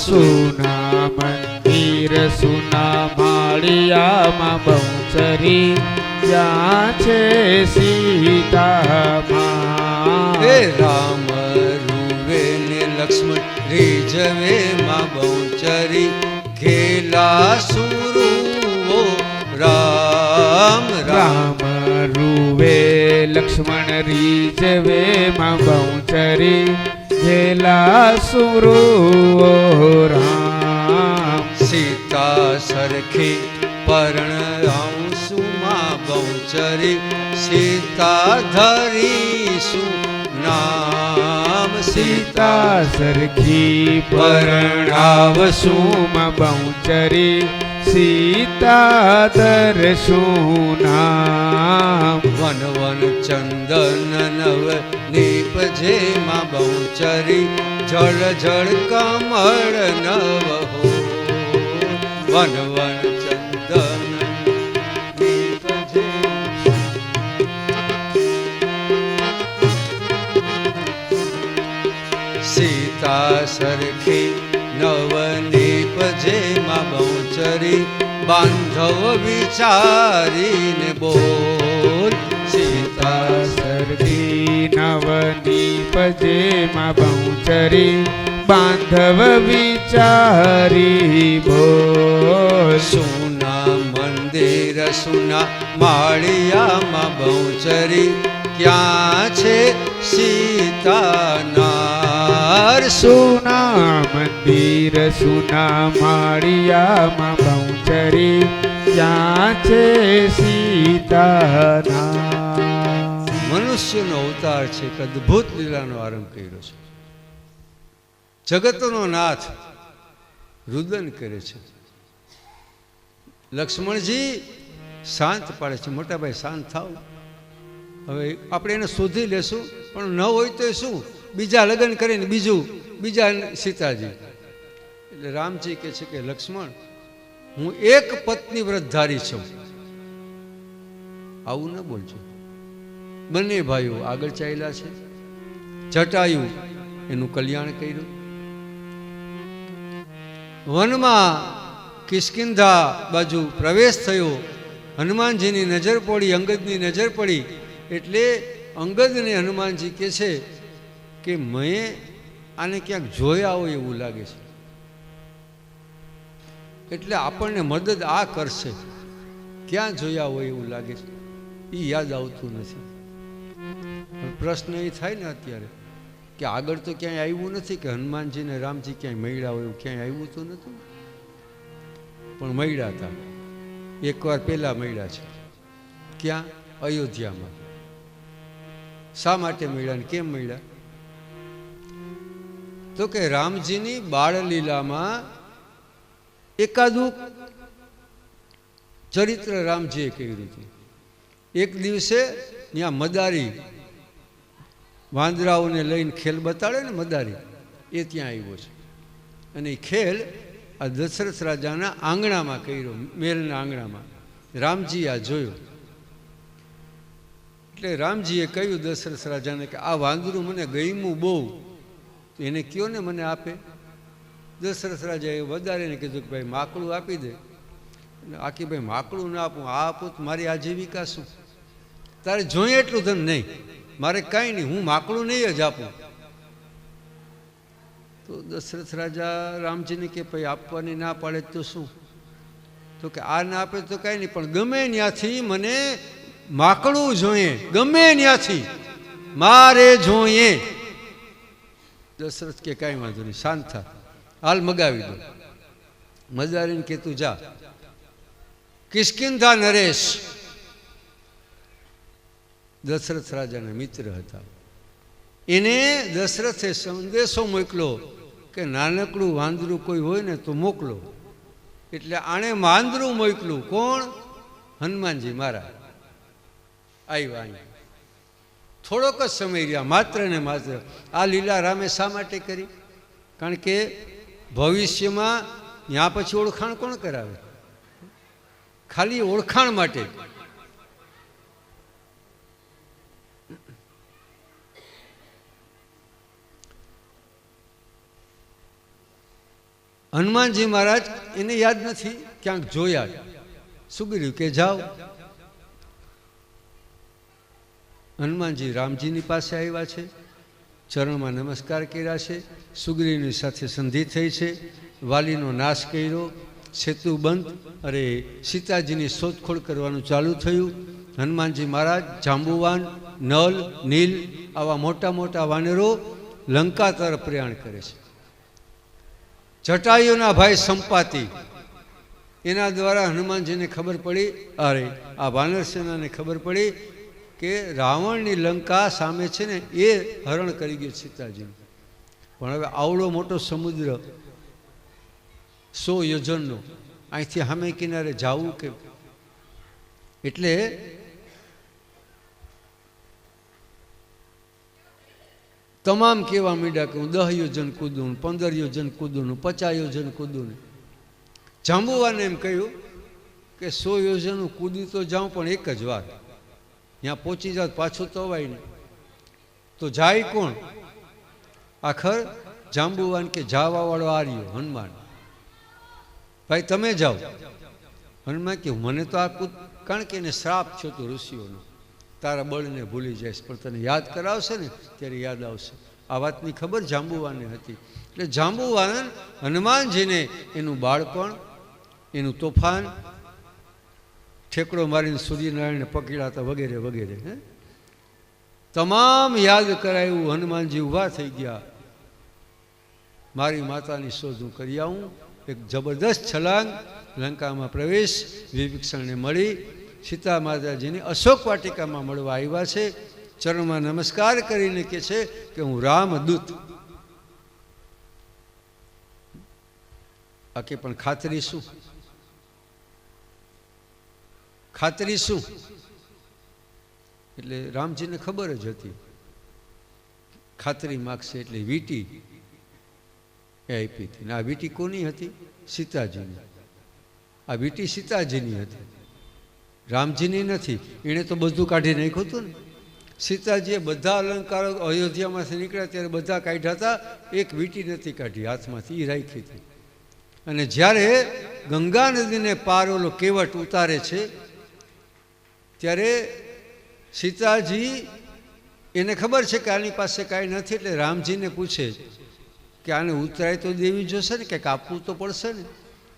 સુના મંદિર સુના માળિયામાં બહુચરી, ક્યાં છે સીતામાં. હે રામ રૂવે ને લક્ષ્મણ રીઝવે માં બહુચરી, ખેલા સુરુઓ રામ. રામ રૂવે લક્ષ્મણ રીઝવે માં બહુચરી, ખેલા સુરુઓ રામ. સીતા સરખી પરણ આંસુમાં બહુચરી, સીતા ધરીશું નામ. સીતા સરખી પરણાવસુમાં બહુચરી, સીતા દરશું નામ. વન વન ચંદન નવ નીપજે માં બહુચરી, જળ જળ કમળ નવ હો. વન વન ચંદન નીપજે. સીતા સરખી નવ નીપજે માં બહુચરી, બાંધવ વિચારીને બોલ. સીતા સરખી નવની પજેમાં બહુચરી, બાંધવ વિચારી બોલ. સુના મંદિર સુના માળિયામાં બહુચરી, ક્યાં છે સીતાનાર. સુના મંદિર સુના માળિયામાં બહુચરી, ક્યાં છે સીતાનાર. મનુષ્યનો અવતાર છે, એક અદ્ભુત લીલાનો આરંભ કર્યો છે. જગતનો નાથ રુદન કરે છે. લક્ષ્મણજી શાંત પાડે છે, મોટા ભાઈ શાંત થાવ. હવે આપણે એને શોધી લેશું, પણ ન હોય તો શું, બીજા લગ્ન કરીને બીજા સીતાજી. એટલે રામજી કહે છે કે લક્ષ્મણ, હું એક પત્ની વ્રતધારી છું, આવું ન બોલજો. બંને ભાઈઓ આગળ ચાલ્યા છે. જટાયુ એનું કલ્યાણ કર્યું. વનમાં કિષ્કિંધા બાજુ પ્રવેશ થયો. હનુમાનજીની નજર પડી, અંગદની નજર પડી. એટલે અંગદને હનુમાનજી કહે છે કે મેં આને ક્યાંક જોયા હોય એવું લાગે છે, એટલે આપણને મદદ આ કરશે. ક્યાં જોયા હોય એવું લાગે છે, એ યાદ આવતું નથી. પ્રશ્ન એ થાય ને અત્યારે કે આગળ તો ક્યાંય આવ્યું નથી કે હનુમાનજી ને રામજી ક્યાંય મળ્યા હોય, એવું ક્યાંય આવ્યું તો નતું, પણ મળ્યા હતા. એકવાર પહેલા મળ્યા છે. ક્યાં? અયોધ્યામાં. શા માટે મળ્યા ને કેમ મળ્યા? તો કે રામજીની બાળલીલામાં એકાદું ચરિત્ર રામજીએ કર્યું હતું. એક દિવસે ત્યાં મદારી વાંદરાઓને લઈને ખેલ બતાડે ને, મદારી એ ત્યાં આવ્યો છે. અને એ ખેલ આ દશરથ રાજાના આંગણામાં કર્યો, મહેલના આંગણામાં. રામજી આ જોયો એટલે રામજીએ કહ્યું દશરથ રાજાને કે આ વાંદરું મને ગમ્યું બહુ, તો એને કયો ને મને આપે. દશરથ રાજાએ વધારીને કીધું કે ભાઈ માકડું આપી દે. આખી ભાઈ માકડું ના આપું, આ આપું તો મારી આજીવિકા શું? તારે જોઈએ એટલું ધન નહીં, મારે કાંઈ નહીં, હું માકડું નહીં જ આપું. તો દશરથ રાજા રામજીને કે ભાઈ આપવાની ના પાડે તો શું? તો કે આ ના આપે તો કાંઈ નહીં, પણ ગમે ત્યાંથી મને માકડું જોઈએ, ગમે ત્યાંથી મારે જોઈએ. દશરથ કે કાંઈ વાંધો નહીં, શાંત થા, હાલ મગાવી દો. મદારીને કે તું જા. કિષ્કિંધા નરેશ દશરથ રાજાના મિત્ર હતા. એને દશરથે સંદેશો મોકલો કે નાનકડું વાંદરું કોઈ હોય ને તો મોકલો. એટલે આણે વાંદરું મોકલું. કોણ? હનુમાનજી મહારાજ આવ્યા અહીંયા. થોડોક જ સમય રહ્યા, માત્ર ને માત્ર. આ લીલા રામે શા માટે કરી? કારણ કે ભવિષ્યમાં ત્યાં પછી ઓળખાણ કોણ કરાવે? ખાલી ઓળખાણ માટે. હનુમાનજી મહારાજ એને યાદ નથી, ક્યાંક જોયા. શું કર્યું કે જાઓ. હનુમાનજી રામજીની પાસે આવ્યા છે, ચરણમાં નમસ્કાર કર્યા છે, સુગ્રીવની સાથે સંધિ થઈ છે, વાલીનો નાશ કર્યો, સેતુ બંધ, અરે સીતાજીની શોધખોળ કરવાનું ચાલુ થયું. હનુમાનજી મહારાજ જાંબુવાન, નલ, નીલ આવા મોટા મોટા વાનરો લંકા તરફ પ્રયાણ કરે છે. જટાયુના ભાઈ સંપાતિ, એના દ્વારા હનુમાનજીને ખબર પડી, અરે આ વાનર સેનાને ખબર પડી કે રાવણની લંકા સામે છે ને એ હરણ કરી ગયું સીતાજીનું. પણ હવે આવડો મોટો સમુદ્ર 100 યોજનનો, અહીંથી સામે કિનારે જવું કે? એટલે તમામ કહેવા માંડ્યા કે હું 10 યોજન કૂદું, 15 યોજન કૂદું, 50 યોજન કૂદું. જાંબુવાને એમ કહ્યું કે 100 યોજન કૂદી તો જાઉં, પણ એક જ વાર ત્યાં પહોંચી જાવ પાછું તો અવાય નહીં. તો જાય કોણ? આખર જાંબુવાન કે જાવાવાળો આર્યો હનુમાન, ભાઈ તમે જાઓ. હનુમાન કે મને તો આ કૂદ, કારણ કે એને શ્રાપ થયો હતો ઋષિઓનો, તારા બળને ભૂલી જઈશ, પણ તને યાદ કરાવશે ને ત્યારે યાદ આવશે. આ વાતની ખબર જાંબુવાનને હતી. એટલે જાંબુવાન હનુમાનજીને એનું બાળપણ, એનું તોફાન, ઠેકડો મારીને સૂર્યનારાયણને પકડ્યા હતા વગેરે વગેરે તમામ યાદ કરાયું. હનુમાનજી ઊભા થઈ ગયા, મારી માતાની શોધ હું કરી આવું. એક જબરદસ્ત છલાંગ, લંકામાં પ્રવેશ, વિભીષણને મળી, સીતા માતાજીની અશોક વાટિકામાં મળવા આવ્યા છે. ચરણમાં નમસ્કાર કરીને કહે છે કે હું રામદૂત. આકે પણ ખાતરી શું? ખાતરી શું? એટલે રામજીને ખબર જ હતી, ખાતરી માગશે એટલે વીટી એ આપી હતી. ને આ વીટી કોની હતી? સીતાજીની. આ વીટી સીતાજીની હતી, રામજીની નથી. એણે તો બધું કાઢી નાખ્યું હતું ને. સીતાજીએ બધા અલંકારો અયોધ્યામાંથી નીકળ્યા ત્યારે બધા કાઢ્યા હતા, એક વીટી નથી કાઢી હાથમાંથી, એ રાખી હતી. અને જ્યારે ગંગા નદીને પાર ઓલો કેવટ ઉતારે છે ત્યારે સીતાજી, એને ખબર છે કે આની પાસે કાંઈ નથી, એટલે રામજીને પૂછે કે આને ઉતરાય તો દેવી જોશે ને, કંઈક આપવું તો પડશે ને.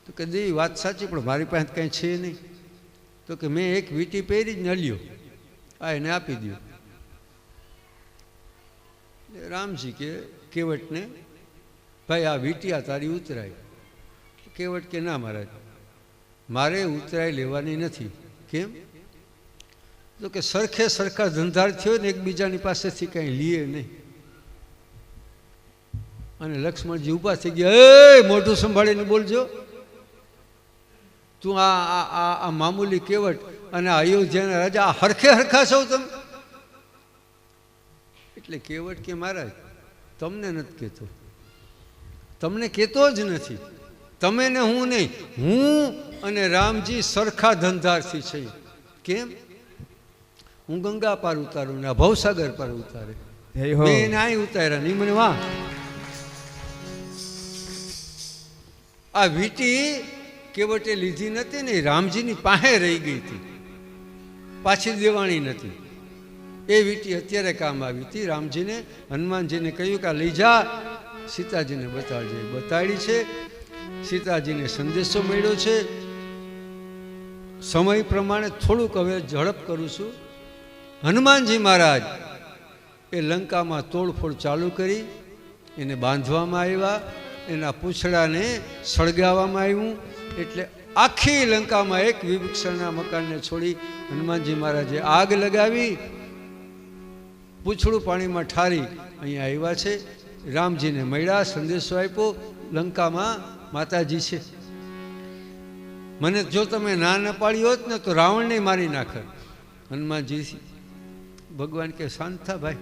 તો કે દેવી વાત સાચી, પણ મારી પાસે કાંઈ છે નહીં. તો કે મેં એક વીટી પહેરી જ નલ્યો, આ એને આપી દો. રામજી કે કેવટને, ભાઈ આ વીટી આ તારી ઉતરાય. કેવટ કે ના મહારાજ, મારે ઉતરાય લેવાની નથી. કેમ? તો કે સરખે સરખા ધંધાર થયો ને એકબીજાની પાસેથી કાંઈ લીએ નહીં. અને લક્ષ્મણજી ઊભા થઈ ગયા, એ મોઢું સંભાળીને બોલજો, તું આ મામૂલી કેવટ અને અયોધ્યાના રાજા આ હરખે હરખા છો તમે? એટલે કેવટ કે મહારાજ તમને નથી કહેતો, તમને કહેતો જ નથી. તમે ને હું નહીં, હું અને રામજી સરખા ધંધારથી છે. કેમ? હું ગંગા પાર ઉતારું ને આ ભવસાગર પાર ઉતારે. જય હો. મેં એને અહીં ઉતાર્યા નહીં મને વાહ. આ વીટી કેવટે લીધી નથી ને રામજીની પાસે રહી ગઈ હતી, પાછી દેવાણી નથી. એ વીટી અત્યારે કામ આવી હતી. રામજીને હનુમાનજીને કહ્યું કે આ લઈ જા, સીતાજીને બતાડજે. બતાડી છે. સીતાજીને સંદેશો મળ્યો છે. સમય પ્રમાણે થોડુંક હવે ઝડપ કરું છું. હનુમાનજી મહારાજ એ લંકામાં તોડફોડ ચાલુ કરી, એને બાંધવામાં આવ્યા, એના પૂંછડાને સળગાવવામાં આવ્યું. એટલે આખી લંકામાં એક વિભીક્ષણના મકાનને છોડી હનુમાનજી મહારાજે આગ લગાવી, પૂંછડું પાણીમાં ઠારી અહીંયા આવ્યા છે. રામજીને મળ્યા, સંદેશો આપ્યો, લંકામાં માતાજી છે. મને જો તમે ના ન પાડી હોત ને તો રાવણને મારી નાખત. હનુમાનજી ભગવાન કે શાંત થા ભાઈ,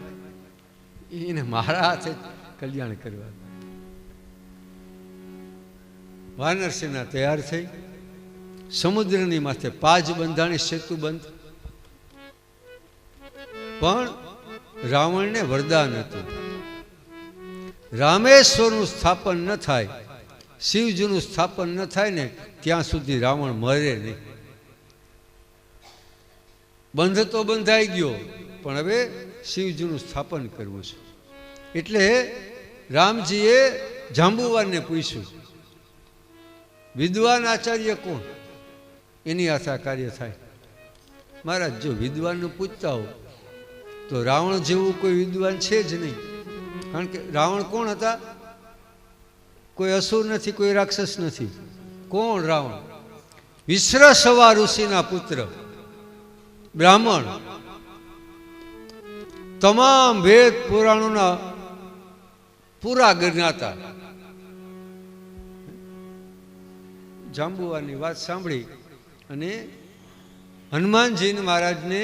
એને મારા હાથે કલ્યાણ કરવા. વાનર સેના તૈયાર થઈ, સમુદ્રની માથે પાજ બંધાણી, સેતુ બંધ. પણ રાવણને વરદાન હતું, રામેશ્વરનું સ્થાપન ન થાય, શિવજીનું સ્થાપન ન થાય ને ત્યાં સુધી રાવણ મરે નહીં. બંધ તો બંધાઈ ગયો, પણ હવે શિવજીનું સ્થાપન કરવું છે. એટલે રામજીએ જાંબુવાનને પૂછ્યું, વિદ્વાન આચાર્ય કોણ? એની હાથે આ કાર્ય થાય. મહારાજ જો વિદ્વાનનું પૂછતા હો તો રાવણ જેવું કોઈ વિદ્વાન છે જ નહીં. કારણ કે રાવણ કોણ હતા? કોઈ અસુર નથી, કોઈ રાક્ષસ નથી. કોણ રાવણ? વિશ્રસવા ઋષિના પુત્ર, બ્રાહ્મણ. તમામ વેદ પુરાણોના પૂરા જ્ઞાતા. જાંબુવાની વાત સાંભળી અને હનુમાનજી મહારાજને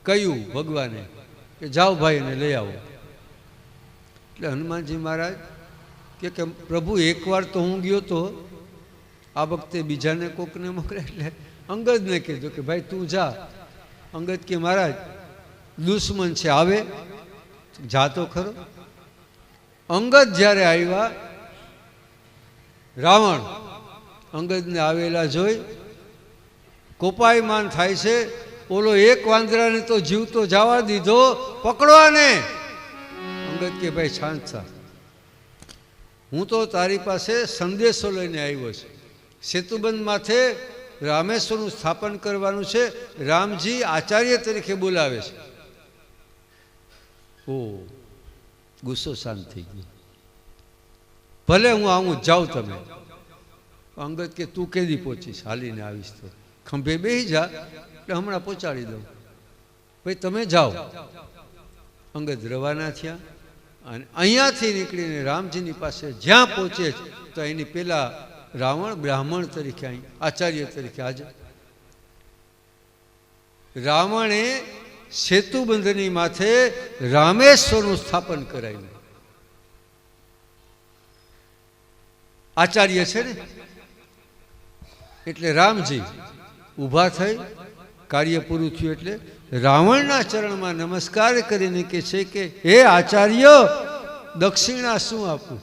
કહ્યું ભગવાને કે જાઓ ભાઈ એને લઈ આવો. એટલે હનુમાનજી મહારાજ કે પ્રભુ એકવાર તો હું ગયો તો, આ વખતે બીજાને કોકને મોકલે. એટલે અંગદને કીધું કે ભાઈ તું જા. અંગદ કે મહારાજ દુશ્મન છે, આવે જાતો ખરો. અંગદ જ્યારે આવ્યા, રાવણ અંગદને આવેલા જોઈ કોપાયમાન થાય છે. ઓલો એક વાંદરાને તો જીવતો જવા દીધો, પકડવાને. અંગદ કે ભાઈ શાંત થા, હું તો તારી પાસે સંદેશો લઈને આવ્યો છું. સેતુબંધ માથે રામેશ્વરનું સ્થાપન કરવાનું છે, રામજી આચાર્ય તરીકે બોલાવે છે. ઓ ગુસ્સો શાંત થઈ ગયો. ભલે હું આવું, જાઉં તમે. અંગદ કે તું કેદી પહોંચીશ? હાલીને આવીશ તો. ખંભે બેસી જા, એટલે હમણાં પહોંચાડી દઉં. ભાઈ તમે જાઓ. અંગદ રવાના થયા અને અહીંયાથી નીકળીને રામજીની પાસે જ્યાં પહોંચે તો એની પેલા રાવણ બ્રાહ્મણ તરીકે અહીં આચાર્ય તરીકે હાજર. રાવણે સેતુબંધની માથે રામેશ્વરનું સ્થાપન કરાયું. આચાર્ય છે ને, એટલે રામજી ઊભા થઈ, કાર્ય પૂરું થયું એટલે રાવણના ચરણમાં નમસ્કાર કરીને કહે છે કે હે આચાર્ય, દક્ષિણા શું આપું?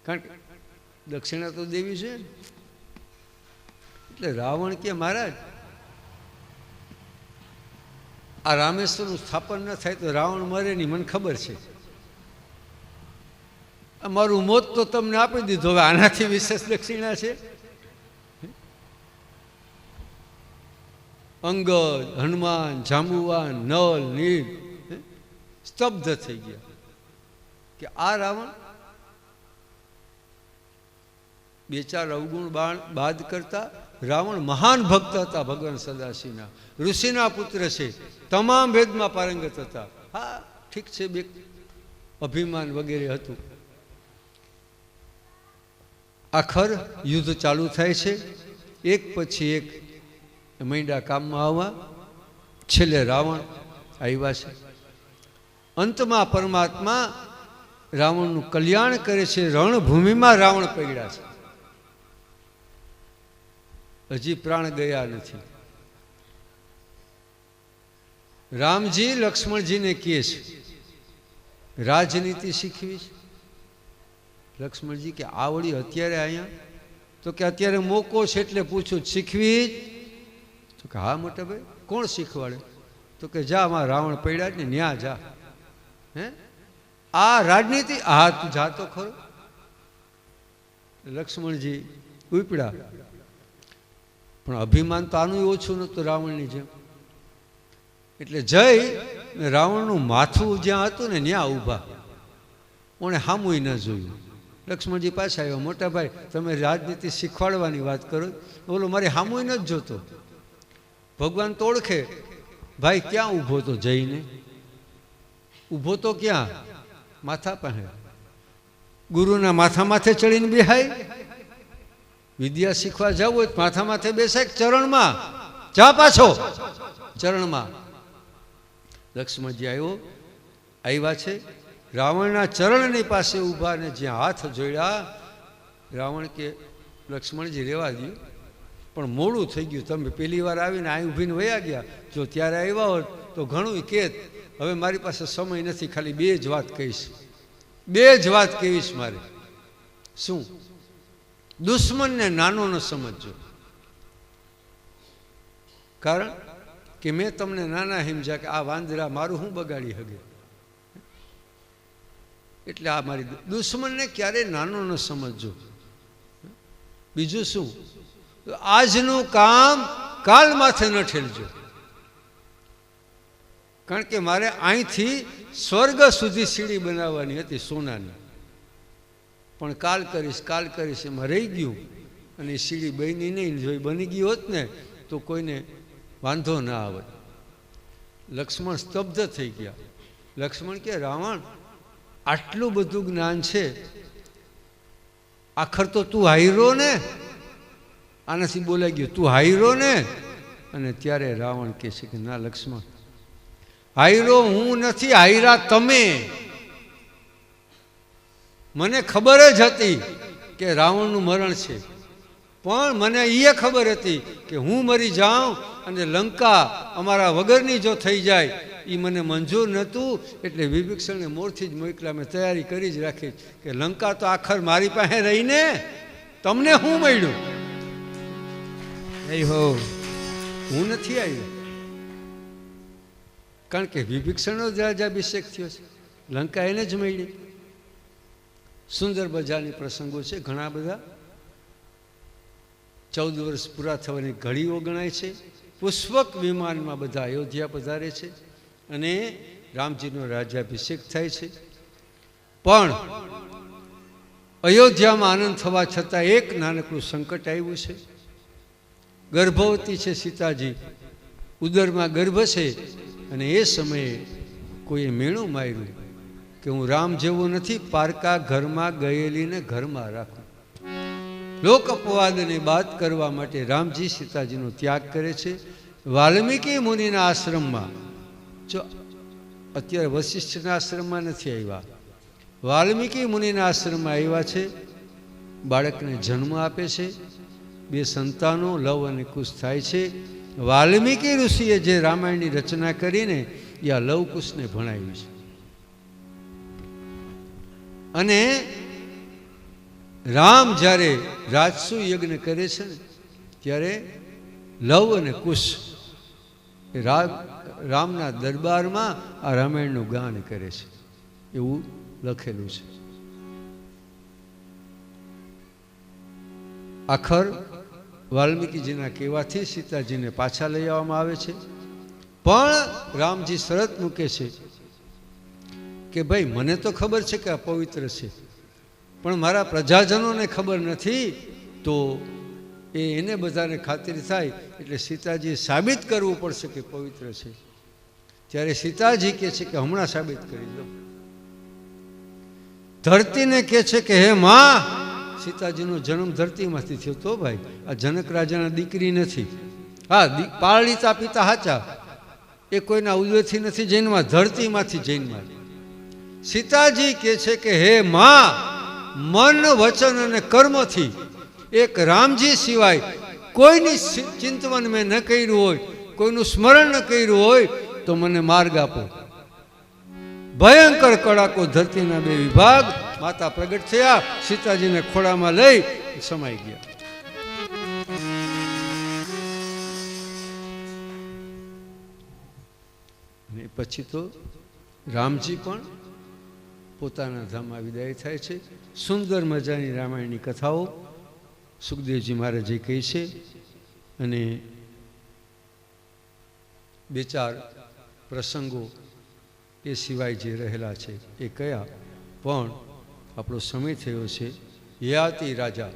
કારણ કે દક્ષિણા તો દેવી છે. એટલે રાવણ કે મહારાજ આ રામેશ્વરનું સ્થાપન ન થાય તો રાવણ મરે નહીં, મને ખબર છે. મારું મોત તો તમને આપી દીધું, હવે આનાથી વિશેષ દક્ષિણા છે? અંગદ, હનુમાન, જાંબુવાન, નલ, નીલ સ્તબ્ધ થઈ ગયા કે આ રાવણ. બે ચાર અવગુણ બાદ કરતા રાવણ મહાન ભક્ત હતા ભગવાન સદાશિવના, ઋષિના પુત્ર છે, તમામ વેદમાં પારંગત હતા. હા ઠીક છે, બે અભિમાન વગેરે હતું. આખર યુદ્ધ ચાલુ થાય છે, એક પછી એક મૈંડા કામમાં આવવા. છેલ્લે રાવણ આવ્યા છે. અંતમાં પરમાત્મા રાવણનું કલ્યાણ કરે છે. રણભૂમિમાં રાવણ પડ્યા છે, હજી પ્રાણ ગયા નથી. રામજી લક્ષ્મણજીને કહે છે રાજનીતિ શીખવી છે. લક્ષ્મણજી કે આવડી અત્યારે અહીંયા? તો કે અત્યારે મોકો છે એટલે પૂછું, શીખવી જ? તો કે હા મોટા ભાઈ. કોણ શીખવાડે? તો કે જા માં રાવણ પડ્યા ને ન્યા જા. હે આ રાજનીતિ? હા તું જા તો ખરો. લક્ષ્મણજી ઉપડ્યા, પણ અભિમાન તો આનું ઓછું નહોતું રાવણની જેમ. એટલે જઈ રાવણનું માથું જ્યાં હતું ને ત્યાં ઊભા, ઓણે સામું ન જોયું. લક્ષ્મણજી પાછા આવ્યા, મોટા ભાઈ તમે રાજનીતિ શીખવાડવાની વાત કરો, બોલો મારી સામું નથી જોતો. ભગવાન તો ઓળખે, ભાઈ ક્યાં ઊભો તો જઈને? ઊભો તો ક્યાં? માથા પાસે. ગુરુના માથા માથે ચડીને બેહાય? વિદ્યા શીખવા જવું હોય માથા માથે બેસાય ચરણમાં? જા પાછો ચરણમાં. લક્ષ્મણજી આવ્યા છે, રાવણના ચરણની પાસે ઊભા ને જ્યાં હાથ જોડ્યા. રાવણ કે લક્ષ્મણજી રહેવા દો, પણ મોડું થઈ ગયું, તમે પહેલી વાર આવીને અહીં ઊભીને વયા ગયા. જો ત્યારે આવ્યા હોત તો ઘણું કેત. હવે મારી પાસે સમય નથી, ખાલી બે જ વાત કહીશ, બે જ વાત કહીશ મારે. શું? દુશ્મનને નાનો ન સમજજો, કારણ કે મેં તમને નાના સમજ્યા કે આ વાંદરા મારું શું બગાડી શકે. એટલે આ મારી દુશ્મનને ક્યારેય નાનો ન સમજજો. બીજું શું? આજનું કામ કાલ માથે ન ઠેલજો, કારણ કે મારે અહીંથી સ્વર્ગ સુધી સીડી બનાવવાની હતી સોનાની, પણ કાલ કરીશ એમાં રહી ગયું. અને એ સીડી બની નહીં. જો બની ગઈ હોત ને તો કોઈને વાંધો ના આવે. લક્ષ્મણ સ્તબ્ધ થઈ ગયા. લક્ષ્મણ કે રાવણ આટલું બધું જ્ઞાન છે, આખર તો તું હાયરો ને? આનાથી બોલાઈ ગયો, તું હાયરો ને? અને ત્યારે રાવણ કહે છે કે ના લક્ષ્મણ, હાયરો હું નથી, હાયરા તમે. મને ખબર જ હતી કે રાવણનું મરણ છે, પણ મને એ ખબર હતી કે હું મરી જાઉં અને લંકા અમારા વગરની જો થઈ જાય એ મને મંજૂર નહોતું. એટલે વિભીક્ષણને મોરથી જ મોકલા, મેં તૈયારી કરી જ રાખી કે લંકા તો આખર મારી પાસે રહીને તમને શું મળ્યું? હું નથી આવ્યો, કારણ કે વિભીક્ષણનો જ રાજાભિષેક થયો છે, લંકા એને જ મળી. સુંદર મજાની પ્રસંગો છે ઘણા બધા. 14 વર્ષ પૂરા થવાની ઘડીઓ ગણાય છે. પુષ્પક વિમાનમાં બધા અયોધ્યા પધારે છે અને રામજીનો રાજ્યાભિષેક થાય છે. પણ અયોધ્યામાં આનંદ થવા છતાં એક નાનકડું સંકટ આવ્યું છે. ગર્ભવતી છે સીતાજી, ઉદરમાં ગર્ભ છે, અને એ સમયે કોઈએ મેણું માર્યું કે હું રામ જેવો નથી, પારકા ઘરમાં ગયેલીને ઘરમાં રાખું. લોક અપવાદને બાદ કરવા માટે રામજી સીતાજીનો ત્યાગ કરે છે. વાલ્મીકી મુનિના આશ્રમમાં, જો અત્યારે વશિષ્ઠના આશ્રમમાં નથી આવ્યા, વાલ્મીકી મુનિના આશ્રમમાં આવ્યા છે. બાળકને જન્મ આપે છે. 2 સંતાનો લવ અને કુશ થાય છે. વાલ્મીકી ઋષિએ જે રામાયણની રચના કરીને એ આ લવ કુશને ભણાવ્યું છે. અને રામ જ્યારે રાજસુ યજ્ઞ કરે છે ને ત્યારે લવ અને કુશ એ રામના દરબારમાં આ રામાયણનું ગાન કરે છે, એવું લખેલું છે. આખર વાલ્મીકીજીના કહેવાથી સીતાજીને પાછા લઈ આવવામાં આવે છે. પણ રામજી શરત મૂકે છે કે ભાઈ મને તો ખબર છે કે આ પવિત્ર છે, પણ મારા પ્રજાજનોને ખબર નથી, તો એને બધાને ખાતરી થાય એટલે સીતાજી સાબિત કરવું પડશે કે પવિત્ર છે. ત્યારે સીતાજી કહે છે કે હમણાં સાબિત કરી દો. ધરતીને કહે છે કે હે માં, સીતાજીનો જન્મ ધરતીમાંથી થયો તો ભાઈ, આ જનક રાજાના દીકરી નથી. હા, પાળીતા પિતા હાચા, એ કોઈના ઉદયથી નથી જન્મા, ધરતીમાંથી જન્મા. સીતાજી કહે છે કે હે માં, મન વચન અને કર્મથી એક રામજી સિવાય કોઈની ચિંતવન મેં ન કર્યું હોય, કોઈનું સ્મરણ ન કર્યું હોય, તો મને માર્ગ આપો. ભયંકર કડાકો, ધરતીના બે વિભાગ. માતા પ્રગટ થયા, સીતાજીને ખોળામાં લઈ સમાઈ ગયા. અને પછી તો રામજી પણ પોતાના ધામમાં વિદાય થાય છે. સુંદર મજાની રામાયણની કથાઓ સુખદેવજી મહારાજે કહી છે. અને બે ચાર પ્રસંગો એ સિવાય જે રહેલા છે એ કયા, પણ આપણો સમય થયો છે. યયાતિ રાજા,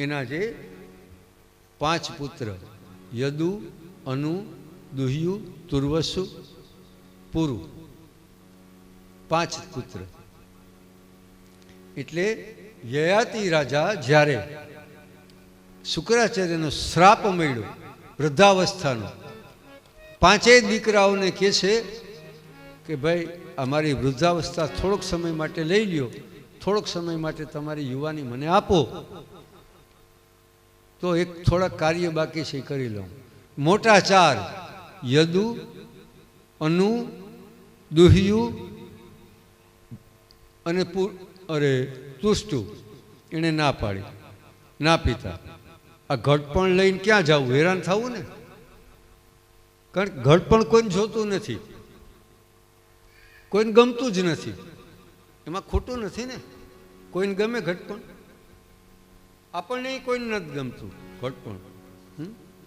એના જે 5 પુત્ર યદુ, અનુ, દુહ્યુ, તુર્વસુ, પુરુ, 5 પુત્ર. એટલે યયાતિ રાજા જ્યારે શુક્રાચાર્યનો શ્રાપ મળ્યો વૃદ્ધાવસ્થાનો, 5 દીકરાઓને કહે છે કે ભાઈ અમારી વૃદ્ધાવસ્થા થોડોક સમય માટે લઈ લ્યો, થોડોક સમય માટે તમારી યુવાની મને આપો, તો એક થોડાક કાર્ય બાકી છે કરી લઉં. મોટા 4 યદુ, અનુ, દુહ્યુ અને તુષ્ટુ, એણે ના પાડી, ના પિતા. આ ઘડપણ લઈને ક્યાં જવું, હેરાન થવું ને, કારણ કે ઘડપણ કોઈને જોતું નથી, કોઈને ગમતું જ નથી. એમાં ખોટું નથી ને, કોઈને ગમે ઘડપણ, આપણને કોઈને નથી ગમતું ઘડપણ.